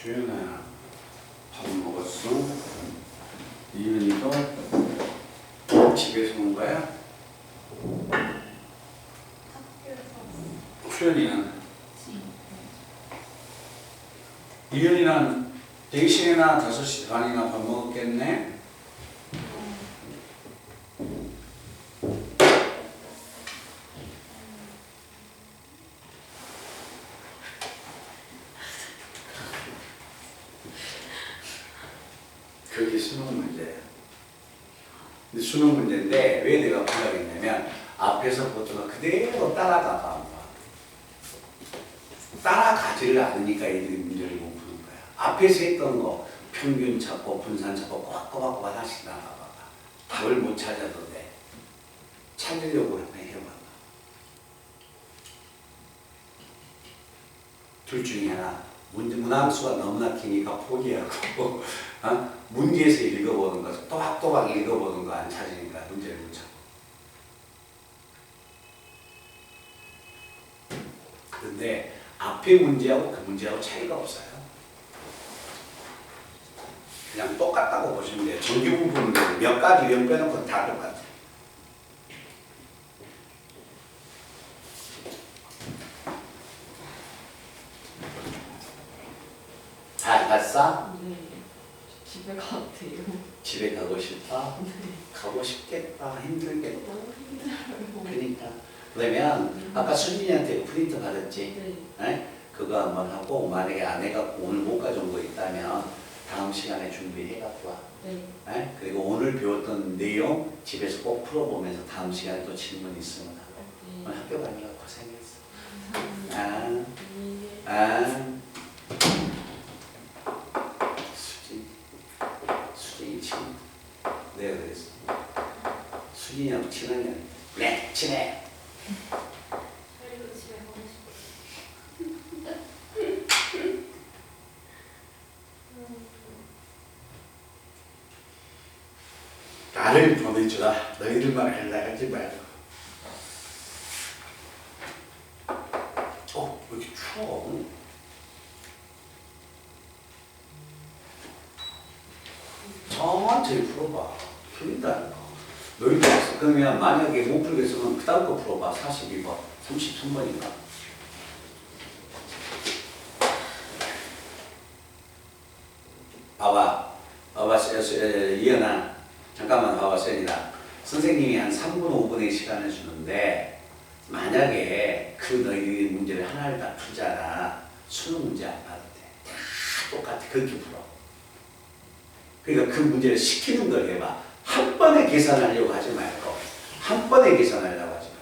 주연아, 밥 먹었어? 이은이도 집에서 온 거야? 수연이는? 이은이는 4시나 5시 반이나 밥 먹었겠네? 그게 수능 문제야. 근데 수능 문제인데 왜 내가 부탁했냐면 앞에서부터 그대로 따라가봐. 따라가지를 않으니까 애들이 문제를 못 푸는 거야. 앞에서 했던 거 평균 찾고 분산 찾고 꼬박꼬박 하나씩 나가봐. 답을 못 찾아도 돼. 찾으려고 한번 해봐. 둘 중에 하나. 문항수가 너무나 기니까 포기하고 문제에서 읽어보는 거, 또박또박 읽어보는 거 안 찾으니까 문제를 못 찾고. 그런데 앞에 문제하고 그 문제하고 차이가 없어요. 그냥 똑같다고 보시면 돼요. 정규분포는 몇 가지 유형 빼놓고 다 똑같아요. 잘 갔어? 네. 집에 가도 돼요. 집에 가고 싶다? 네. 가고 싶겠다. 힘들겠다. 너무 힘들어요. 그러니까 그러면 아까 수진이한테 프린트 받았지? 네. 네? 그거 한번 하고 만약에 안 해갖고 오늘 못 가져온 거 있다면 다음 시간에 준비해갖고 와. 네. 네? 그리고 오늘 배웠던 내용 집에서 꼭 풀어보면서 다음 시간에 또 질문 있으면 하고. 오늘 학교 가느라 고생했어. 이게 수진이 친구. 내가 그랬어. 수진이하고 친하냐? 그래, 친해. 그리고 집에 가고 싶어. 나를 보내주라. 너희들만 연락하지 말고. 왜 이렇게 추워? 천천히 풀어봐. 풀린다니까. 너희들 그러면 만약에 못 풀겠으면 그 다음 거 풀어봐. 42번, 33번인가. 봐봐. 이현아. 잠깐만 봐봐, 세연이다. 선생님이 한 3분, 5분의 시간을 주는데 만약에 그 너희 문제를 하나를 다 풀잖아. 수능 문제 안 봐도 돼. 다 똑같아. 그렇게 풀어. 그러니까 그 문제를 시키는 걸 해봐. 한 번에 계산하려고 하지 말고 한 번에 계산하려고 하지 말고.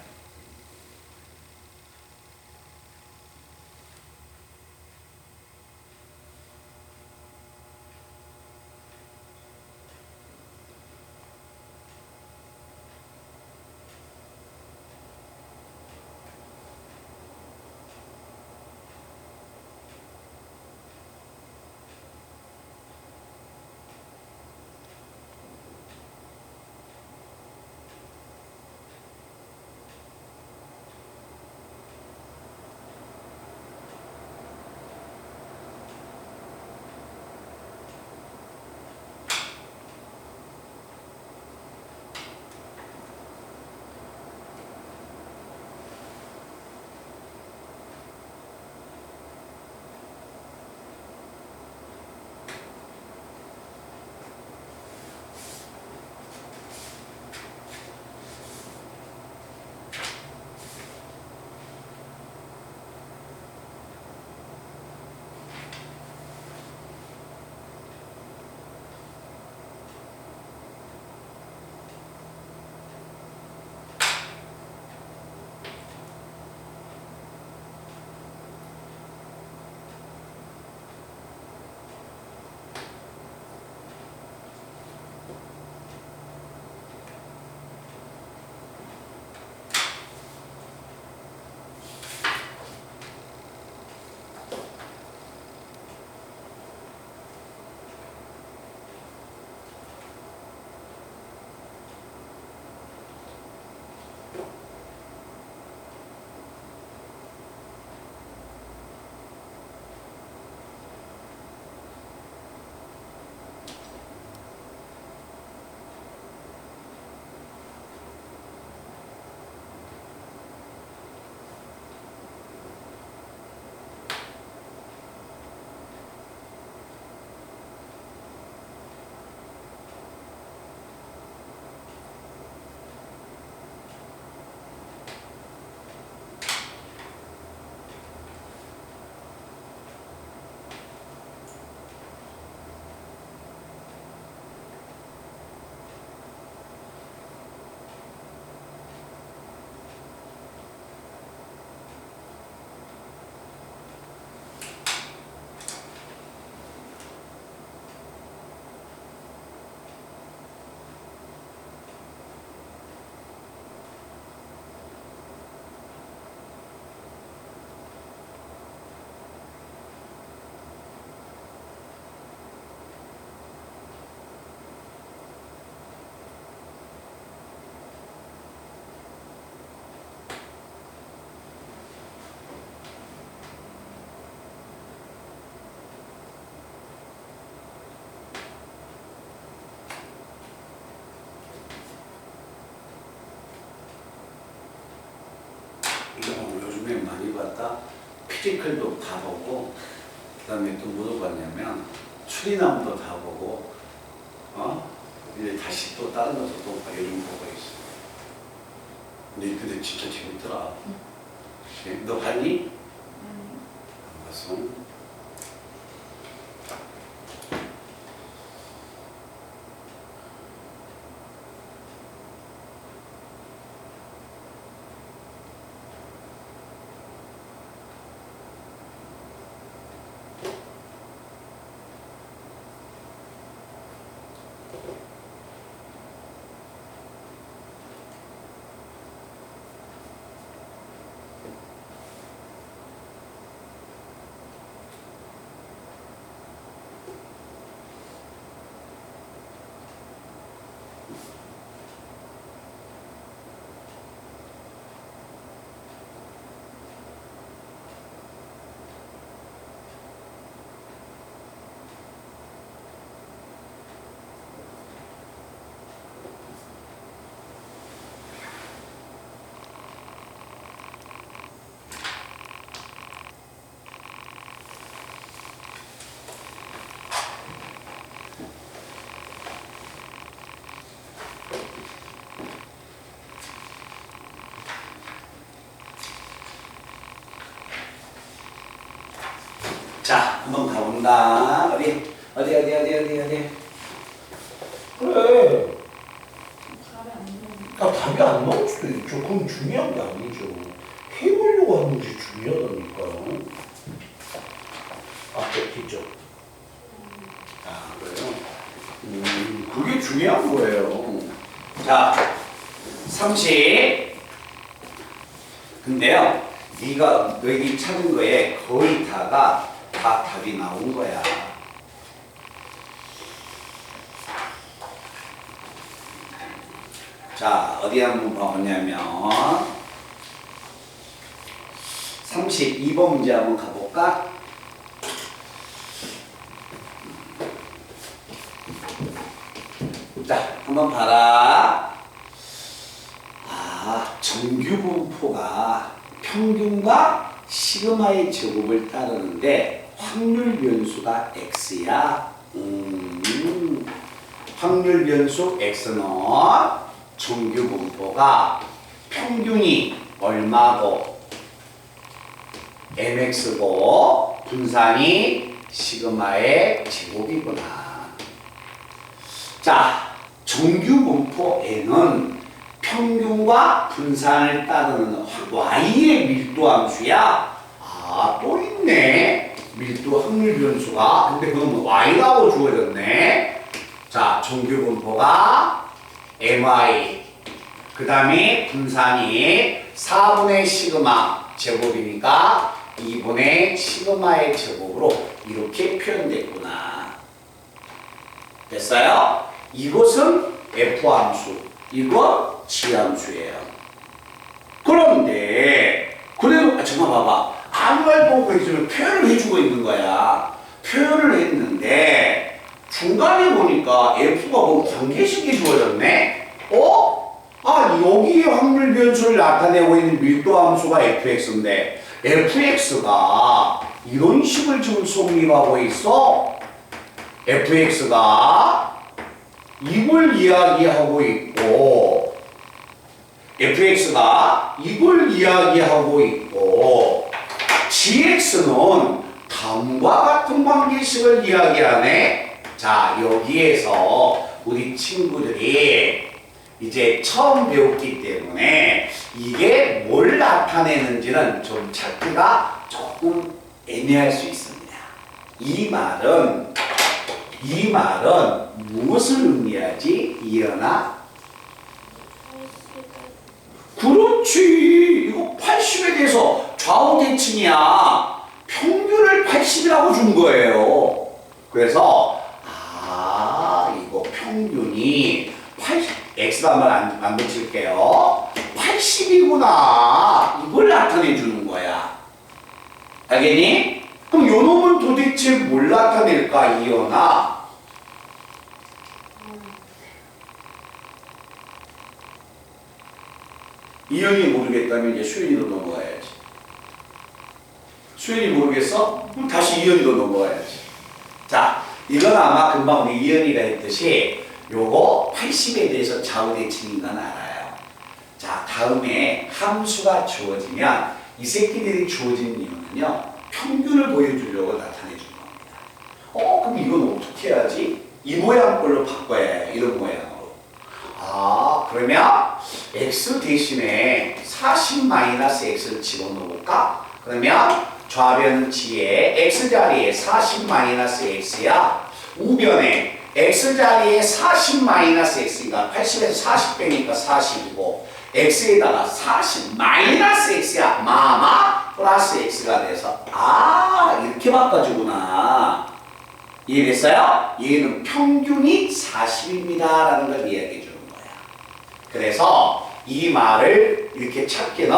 요즘에 많이 봤다. 피지컬도 다 보고, 그 다음에 또 뭐도 봤냐면, 추리남도 다 보고, 이제 다시 또 다른 것도 또 요즘 보고 있어. 근데 진짜 재밌더라. 너 봤니? 안 봤어? 정답. 어디? 그래. 답이 안 나오네. 아, 답이 안 나올 수도 있죠. 그건 중요한 게 아니죠. 해보려고 하는 게 중요하다니까요. 앞에 뒤쪽. 아, 그래요? 그게 중요한 거예요. 자, 30. 근데요, 네가 여기 찾은 거에 거의 다가 다 답이 나온 거야. 자, 어디 한번 봐보냐면 32번 문제 한번 가볼까? 자, 한번 봐라. 아, 정규분포가 평균과 시그마의 제곱을 따르는데 확률 변수가 x야. 확률 변수 x는 정규분포가 평균이 얼마고 mx고 분산이 시그마의 제곱이구나. 자, 정규분포 n은 평균과 분산을 따르는 y의 밀도 함수야. 아, 또 있네. 밀도 확률 변수가. 근데 그건 y라고 주어졌네. 자, 정규분포가 my, 그 다음에 분산이 4분의 시그마 제곱이니까 2분의 시그마의 제곱으로 이렇게 표현됐구나. 됐어요? 이것은 F함수, 이건 G함수예요. 그런데 그래도 잠깐 봐봐. 아무 말도 없고 있으면 표현을 해주고 있는 거야. 표현을 했는데 중간에 보니까 F가 뭐 관계식이 주어졌네? 아, 여기 확률 변수를 나타내고 있는 밀도함수가 fx인데 fx가 이런 식을 지금 성립하고 있어. fx가 이걸 이야기하고 있고 fx가 이걸 이야기하고 있고 gx는 다음과 같은 관계식을 이야기하네. 자, 여기에서 우리 친구들이 이제 처음 배웠기 때문에 이게 뭘 나타내는지는 좀 찾기가 조금 애매할 수 있습니다. 이 말은 무엇을 의미하지? 이현아? 그렇지. 이거 80에 대해서 좌우 대칭이야. 평균을 80이라고 준 거예요. 그래서 이거 평균이 80, X단만 안 붙일게요. 80이구나. 이걸 나타내 주는 거야. 알겠니? 그럼 요 놈은 도대체 뭘 나타낼까, 이현아? 이현이 모르겠다면 이제 수현이로 넘어가야지. 수현이 모르겠어? 그럼 다시 이현이로 넘어가야지. 자, 이건 아마 금방 우리 이현이가 했듯이 요거 80에 대해서 좌우대칭인 건 알아요. 자, 다음에 함수가 주어지면 이 새끼들이 주어진 이유는요, 평균을 보여주려고 나타내 준 겁니다. 그럼 이건 어떻게 해야지? 이 모양 걸로 바꿔야 해요. 이런 모양으로. 그러면 x 대신에 40-x를 집어넣을까? 그러면 좌변 지에 x자리에 40-x야. 우변에 x자리에 40-x니까 80에서 40 빼니까 40이고 x에다가 40-x야. 마마 플러스 x가 돼서 이렇게 바꿔주구나. 이해됐어요? 얘는 평균이 40입니다 라는 걸 이야기해 주는 거야. 그래서 이 말을 이렇게 찾기는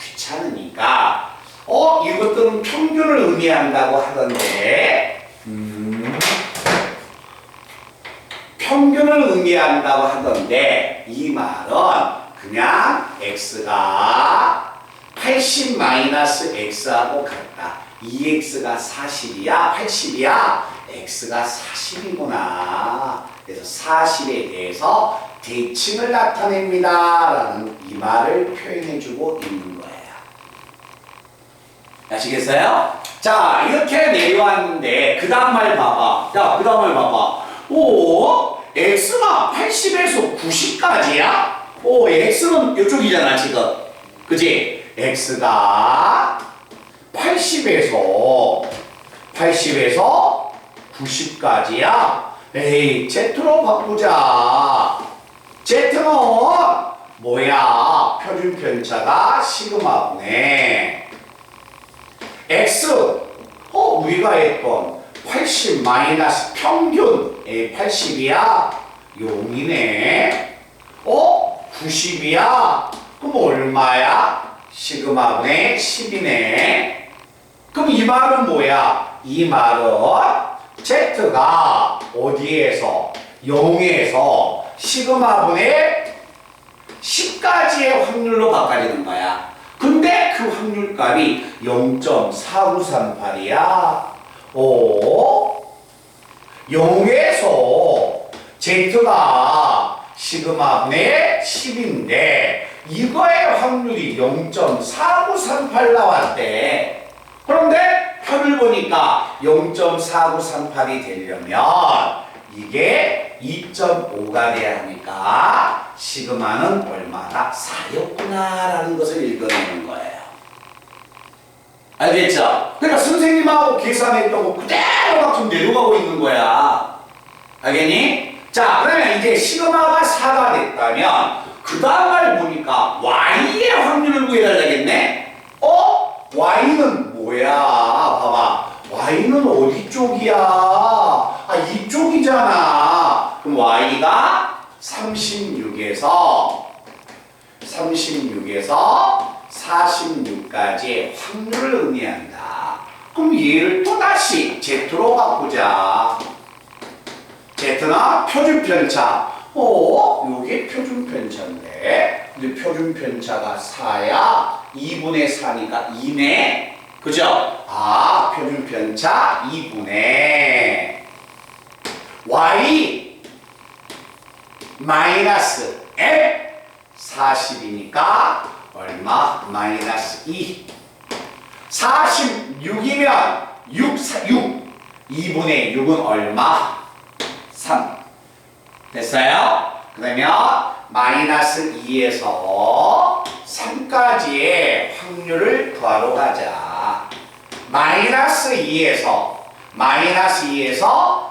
귀찮으니까 이것들은 평균을 의미한다고 하던데 평균을 의미한다고 하던데 이 말은 그냥 x가 80-x하고 같다. 2x가 40이야? 80이야? x가 40이구나. 그래서 40에 대해서 대칭을 나타냅니다 라는 이 말을 표현해주고 있는 거예요. 아시겠어요? 자, 이렇게 내려왔는데 그 다음 말 봐봐. 야, 그 다음 말 봐봐. 오, x가 80에서 90까지야? 오, x는 이쪽이잖아 지금. 그지? x가 80에서 90까지야? 에이, z로 바꾸자. z는 뭐야? 표준 편차가 시그마분의 x. 우리가 했던 80 마이너스 평균. 80이야? 0이네. 90이야? 그럼 얼마야? 시그마분의 10이네. 그럼 이 말은 뭐야? 이 말은 z가 어디에서? 0에서 시그마분의 10까지의 확률로 바꿔지는 거야. 근데 그 확률값이 0.4938이야. 0에서 z가 시그마분의 10인데 이거의 확률이 0.4938 나왔대. 그런데 표를 보니까 0.4938이 되려면 이게 2.5가 돼야 하니까 시그마는 얼마다? 4였구나 라는 것을 읽어내는 거예요. 알겠죠? 그러니까 선생님하고 계산했던 거 그대로 막 좀 내려가고 있는 거야. 알겠니? 자, 그러면 이제 시그마가 4가 됐다면 그 다음 말 보니까 y의 확률을 구해달라겠네? y는 뭐야? 봐봐. y는 어디 쪽이야? 이쪽이잖아. 그럼 y가 36에서 46까지의 확률을 의미한다. 그럼 얘를 또다시 z로 바꾸자. z는 표준 편차. 요게 표준 편차인데. 근데 표준 편차가 4야. 2분의 4니까 2네. 그죠? 표준 편차 2분의 y 마이너스 f 40이니까 얼마? 마이너스 2. 46이면 6. 2분의 6은 얼마? 3. 됐어요? 그러면 마이너스 2에서 3까지의 확률을 구하러 가자. 마이너스 2에서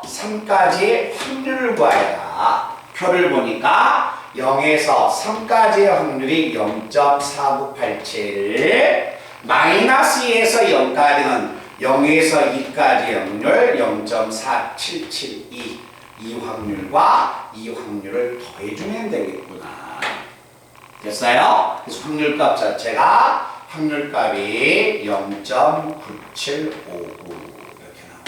3까지의 확률을 구하라. 표를 보니까 0에서 3까지의 확률이 0.4987, 마이너스 2에서 0까지는 0에서 2까지의 확률 0.4772. 이 확률과 이 확률을 더해주면 되겠구나. 됐어요? 그래서 확률값 자체가 확률값이 0.9759 이렇게 나오고.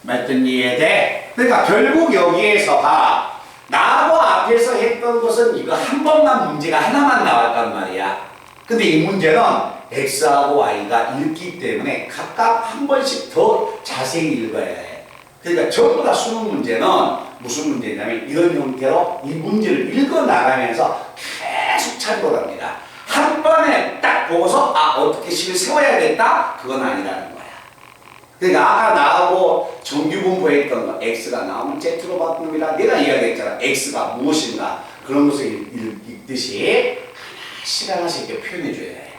맞든 이해돼? 그러니까 결국 여기에서 봐. 나하고 앞에서 했던 것은 이거 한 번만 문제가 하나만 나왔단 말이야. 근데 이 문제는 x하고 y가 읽기 때문에 각각 한 번씩 더 자세히 읽어야 해. 그러니까 전부 다 수능 문제는 무슨 문제냐면 이런 형태로 이 문제를 읽어 나가면서 계속 참고합니다. 한 번에 딱 보고서 어떻게 식을 세워야겠다? 그건 아니라는 거야. 그러니까 아까 나하고 정규 분포했던 거 x가 나오면 z로 바꿉니다. 내가 이야기했잖아. x가 무엇인가 그런 것을 읽듯이 하나씩 이렇게 표현해 줘야 해.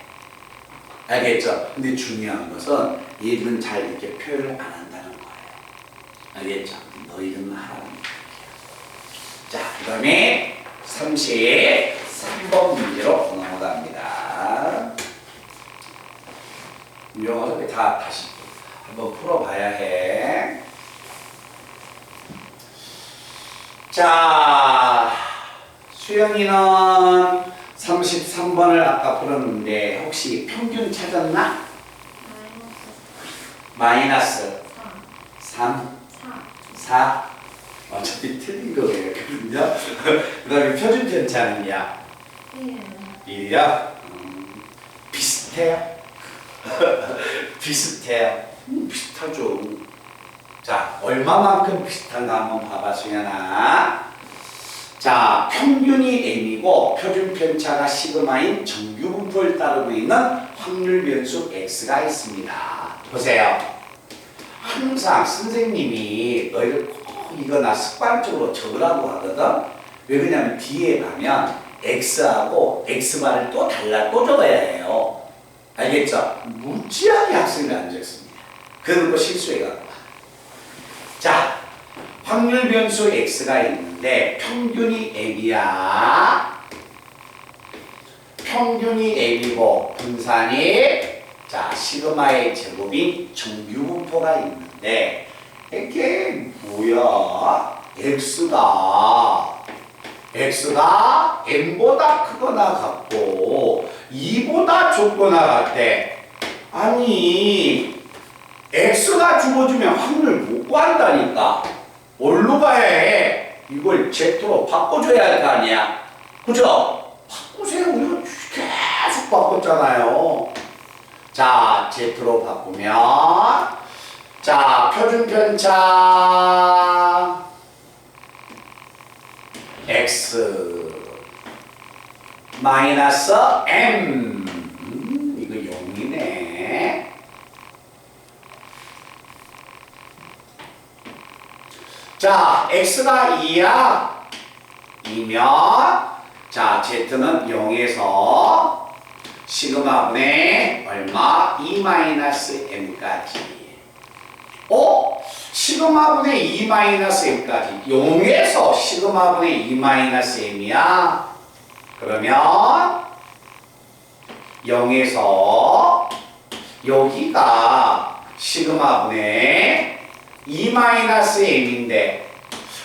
알겠죠? 근데 중요한 것은 얘들은 잘 이렇게 표현을 안 한다는 거예요. 알겠죠? 너희들은 하라는 거예요. 자, 그 다음에 33번 문제로 넘어갑니다. 영어를 다시 한번 풀어봐야 해. 자, 수영이는 33번을 아까 풀었는데 혹시 평균 찾았나? 마이너스 3, 4. 어차피 틀린 거예요. 그 다음에 표준 편차는요? 1이요? 비슷해요? 비슷해요. 비슷하죠. 자, 얼마만큼 비슷한가 한번 봐봐, 수연아. 자, 평균이 n이고 표준 편차가 시그마인 정규 분포를 따르고 있는 확률 변수 x가 있습니다. 보세요. 항상 선생님이 너희들 꼭 이거나 습관적으로 적으라고 하거든. 왜 그러냐면 뒤에 가면 x하고 x말을 또 적어야 해요. 알겠죠? 무지하게 학생들 안 적습니다. 그런 거 실수해갖고. 자, 확률 변수 x가 있는데 평균이 m이야. 평균이 m이고 분산이 자 시그마의 제곱인 정규분포가 있는데 이게 뭐야? x가 m보다 크거나 같고 2보다 좁거나 같대. 아니 x가 주어지면 확률 못 구한다니까. 뭘로 가야 해? 이걸 z로 바꿔줘야 할 거 아니야. 그죠? 바꾸세요. 우리가 계속 바꿨잖아요. 자, z로 바꾸면 자, 표준 편차 x 마이너스 m 이거 0이네. 자, x가 2야. 2면 자, z는 0에서 시그마분의 얼마? 2-m까지. 시그마분의 2-m까지. 0에서 시그마분의 2-m이야. 그러면 0에서 여기가 시그마분의 2-m인데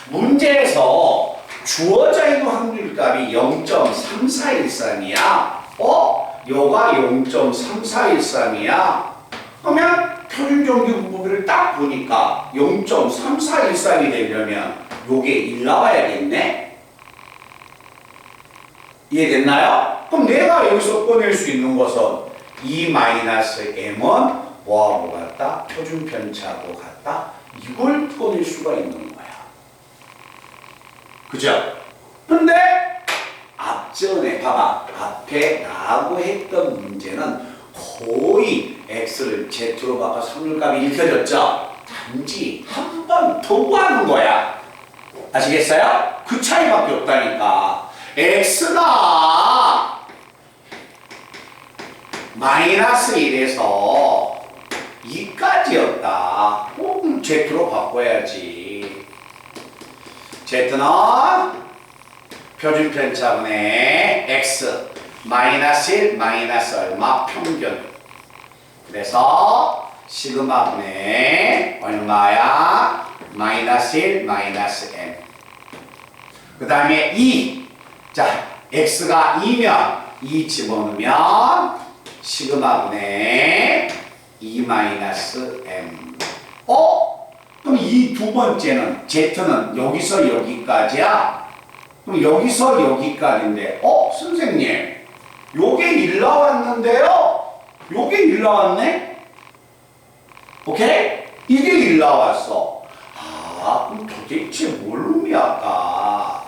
문제에서 주어져 있는 확률값이 0.3413이야. 요가 0.3413이야. 그러면 표준정규분포비를 딱 보니까 0.3413이 되려면 요게 1 나와야겠네? 이해됐나요? 그럼 내가 여기서 꺼낼 수 있는 것은 2-m은 뭐하고 같다? 표준편차하고 같다? 이걸 꺼낼 수가 있는 거야. 그죠? 근데 앞전에 봐봐. 앞에 나하고 했던 문제는 거의 x를 z로 바꿔서 확률값이 읽혀졌죠? 단지 한 번 더 구하는 거야. 아시겠어요? 그 차이밖에 없다니까. x가 마이너스 1에서 2까지였다. 그럼 z로 바꿔야지. z는 표준 편차분의 x 마이너스 1 마이너스 얼마 평균. 그래서 시그마분의 얼마야? 마이너스 1 마이너스 m. 그 다음에 2. 자, x가 2면 2 집어넣으면 시그마분의 2 마이너스 m. 그럼 이 두 번째는 z는 여기서 여기까지야? 그럼 여기서 여기까지인데 선생님 요게 1 나왔는데요? 요게 1 나왔네? 오케이? 이게 1 나왔어. 그럼 도대체 뭘 의미할까?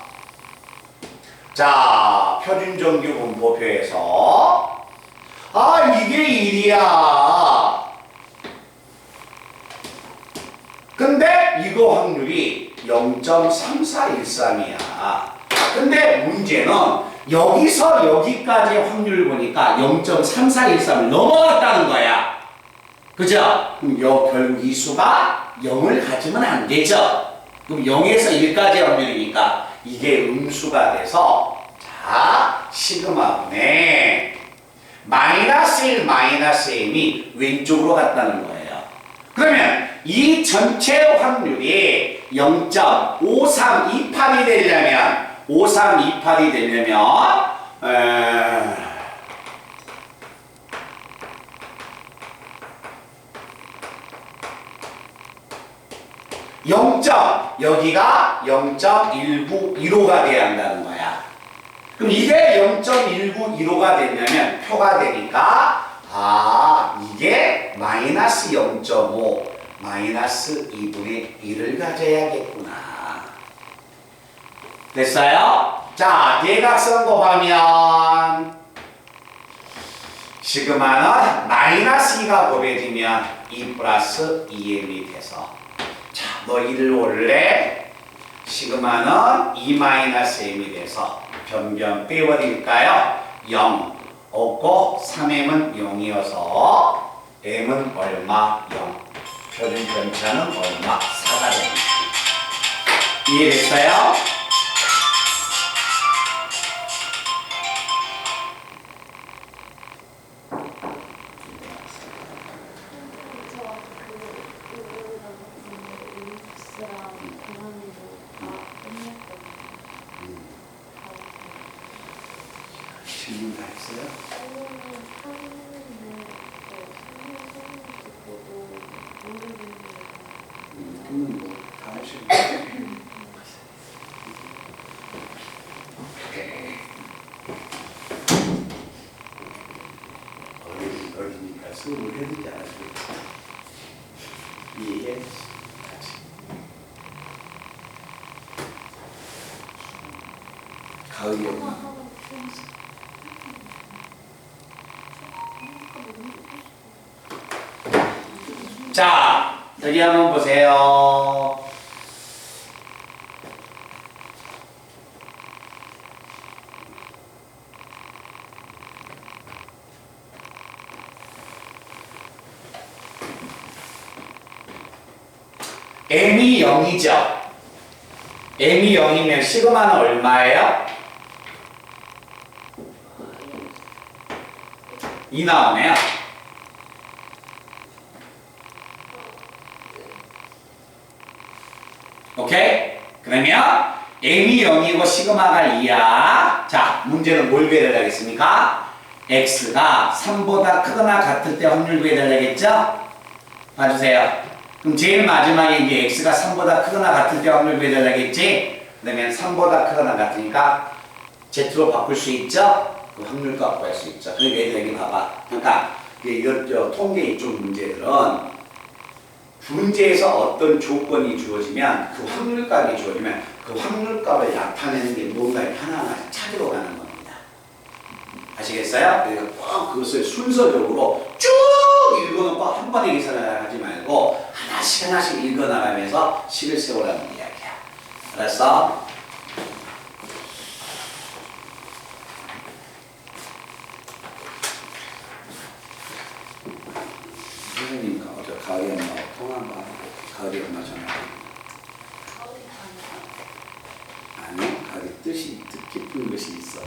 자, 표준정규분포표에서 이게 1이야. 근데 이거 확률이 0.3413이야. 근데 문제는 여기서 여기까지 확률을 보니까 0.3413을 넘어갔다는 거야. 그죠? 그럼 결국 이 수가 0을 가지면 안 되죠? 그럼 0에서 1까지 확률이니까 이게 음수가 돼서 자, 시그마분의 마이너스 1 마이너스 m이 왼쪽으로 갔다는 거예요. 그러면 이 전체 확률이 0.5328이 되려면 5328이 되려면 0. 여기가 0.1915가 돼야 한다는 거야. 그럼 이게 0.1915가 되려면 표가 되니까 이게 마이너스 0.5 마이너스 2분의 1을 가져야겠구나. 됐어요? 자, 대각선 곱하면 시그마는 마이너스 2가 곱해지면 2 플러스 2m이 돼서 자, 너 1을 올래? 시그마는 2 마이너스 m이 돼서 변변 빼버릴까요? 0 없고 3m은 0이어서 m은 얼마? 0 표준 편차는 얼마? 4가 됩니다. 이해됐어요? 질문 다 했어요? 그러면 뭐다 하시고 어리니까 수업을 해드리지 않았어요. 이해해? 같이. 가을이 오면 자, 여기 한번 보세요. m이 0이죠. m이 0이면 시그마는 얼마예요? 2 나오네요. 오케이? 그러면 m이 0이고 시그마가 2야. 자, 문제는 뭘 구해달라겠습니까? x가 3보다 크거나 같을 때 확률 구해달라겠죠? 봐주세요. 그럼 제일 마지막에 이제 x가 3보다 크거나 같을 때 확률 구해달라겠지? 그러면 3보다 크거나 같으니까 z로 바꿀 수 있죠? 그 확률값 구할 수 있죠. 그러니까 얘들 여기 봐봐. 그러니까 이거 통계 이쪽 문제들은 문제에서 어떤 조건이 주어지면 그 확률값이 주어지면 그 확률값을 나타내는 게 뭔가를 하나하나 찾으러 가는 겁니다. 아시겠어요? 그러니까 꼭 그것을 순서적으로 쭉 읽어놓고 한 번에 계산을 하지 말고 하나씩 하나씩 읽어나가면서 식을 세우라는 이야기야. 알았어? 선생님과 어제 가을이 엄마하고 통화한 거 가을이 엄마 전화 아니 가을이 뜻이 뜻깊은 것이 있어서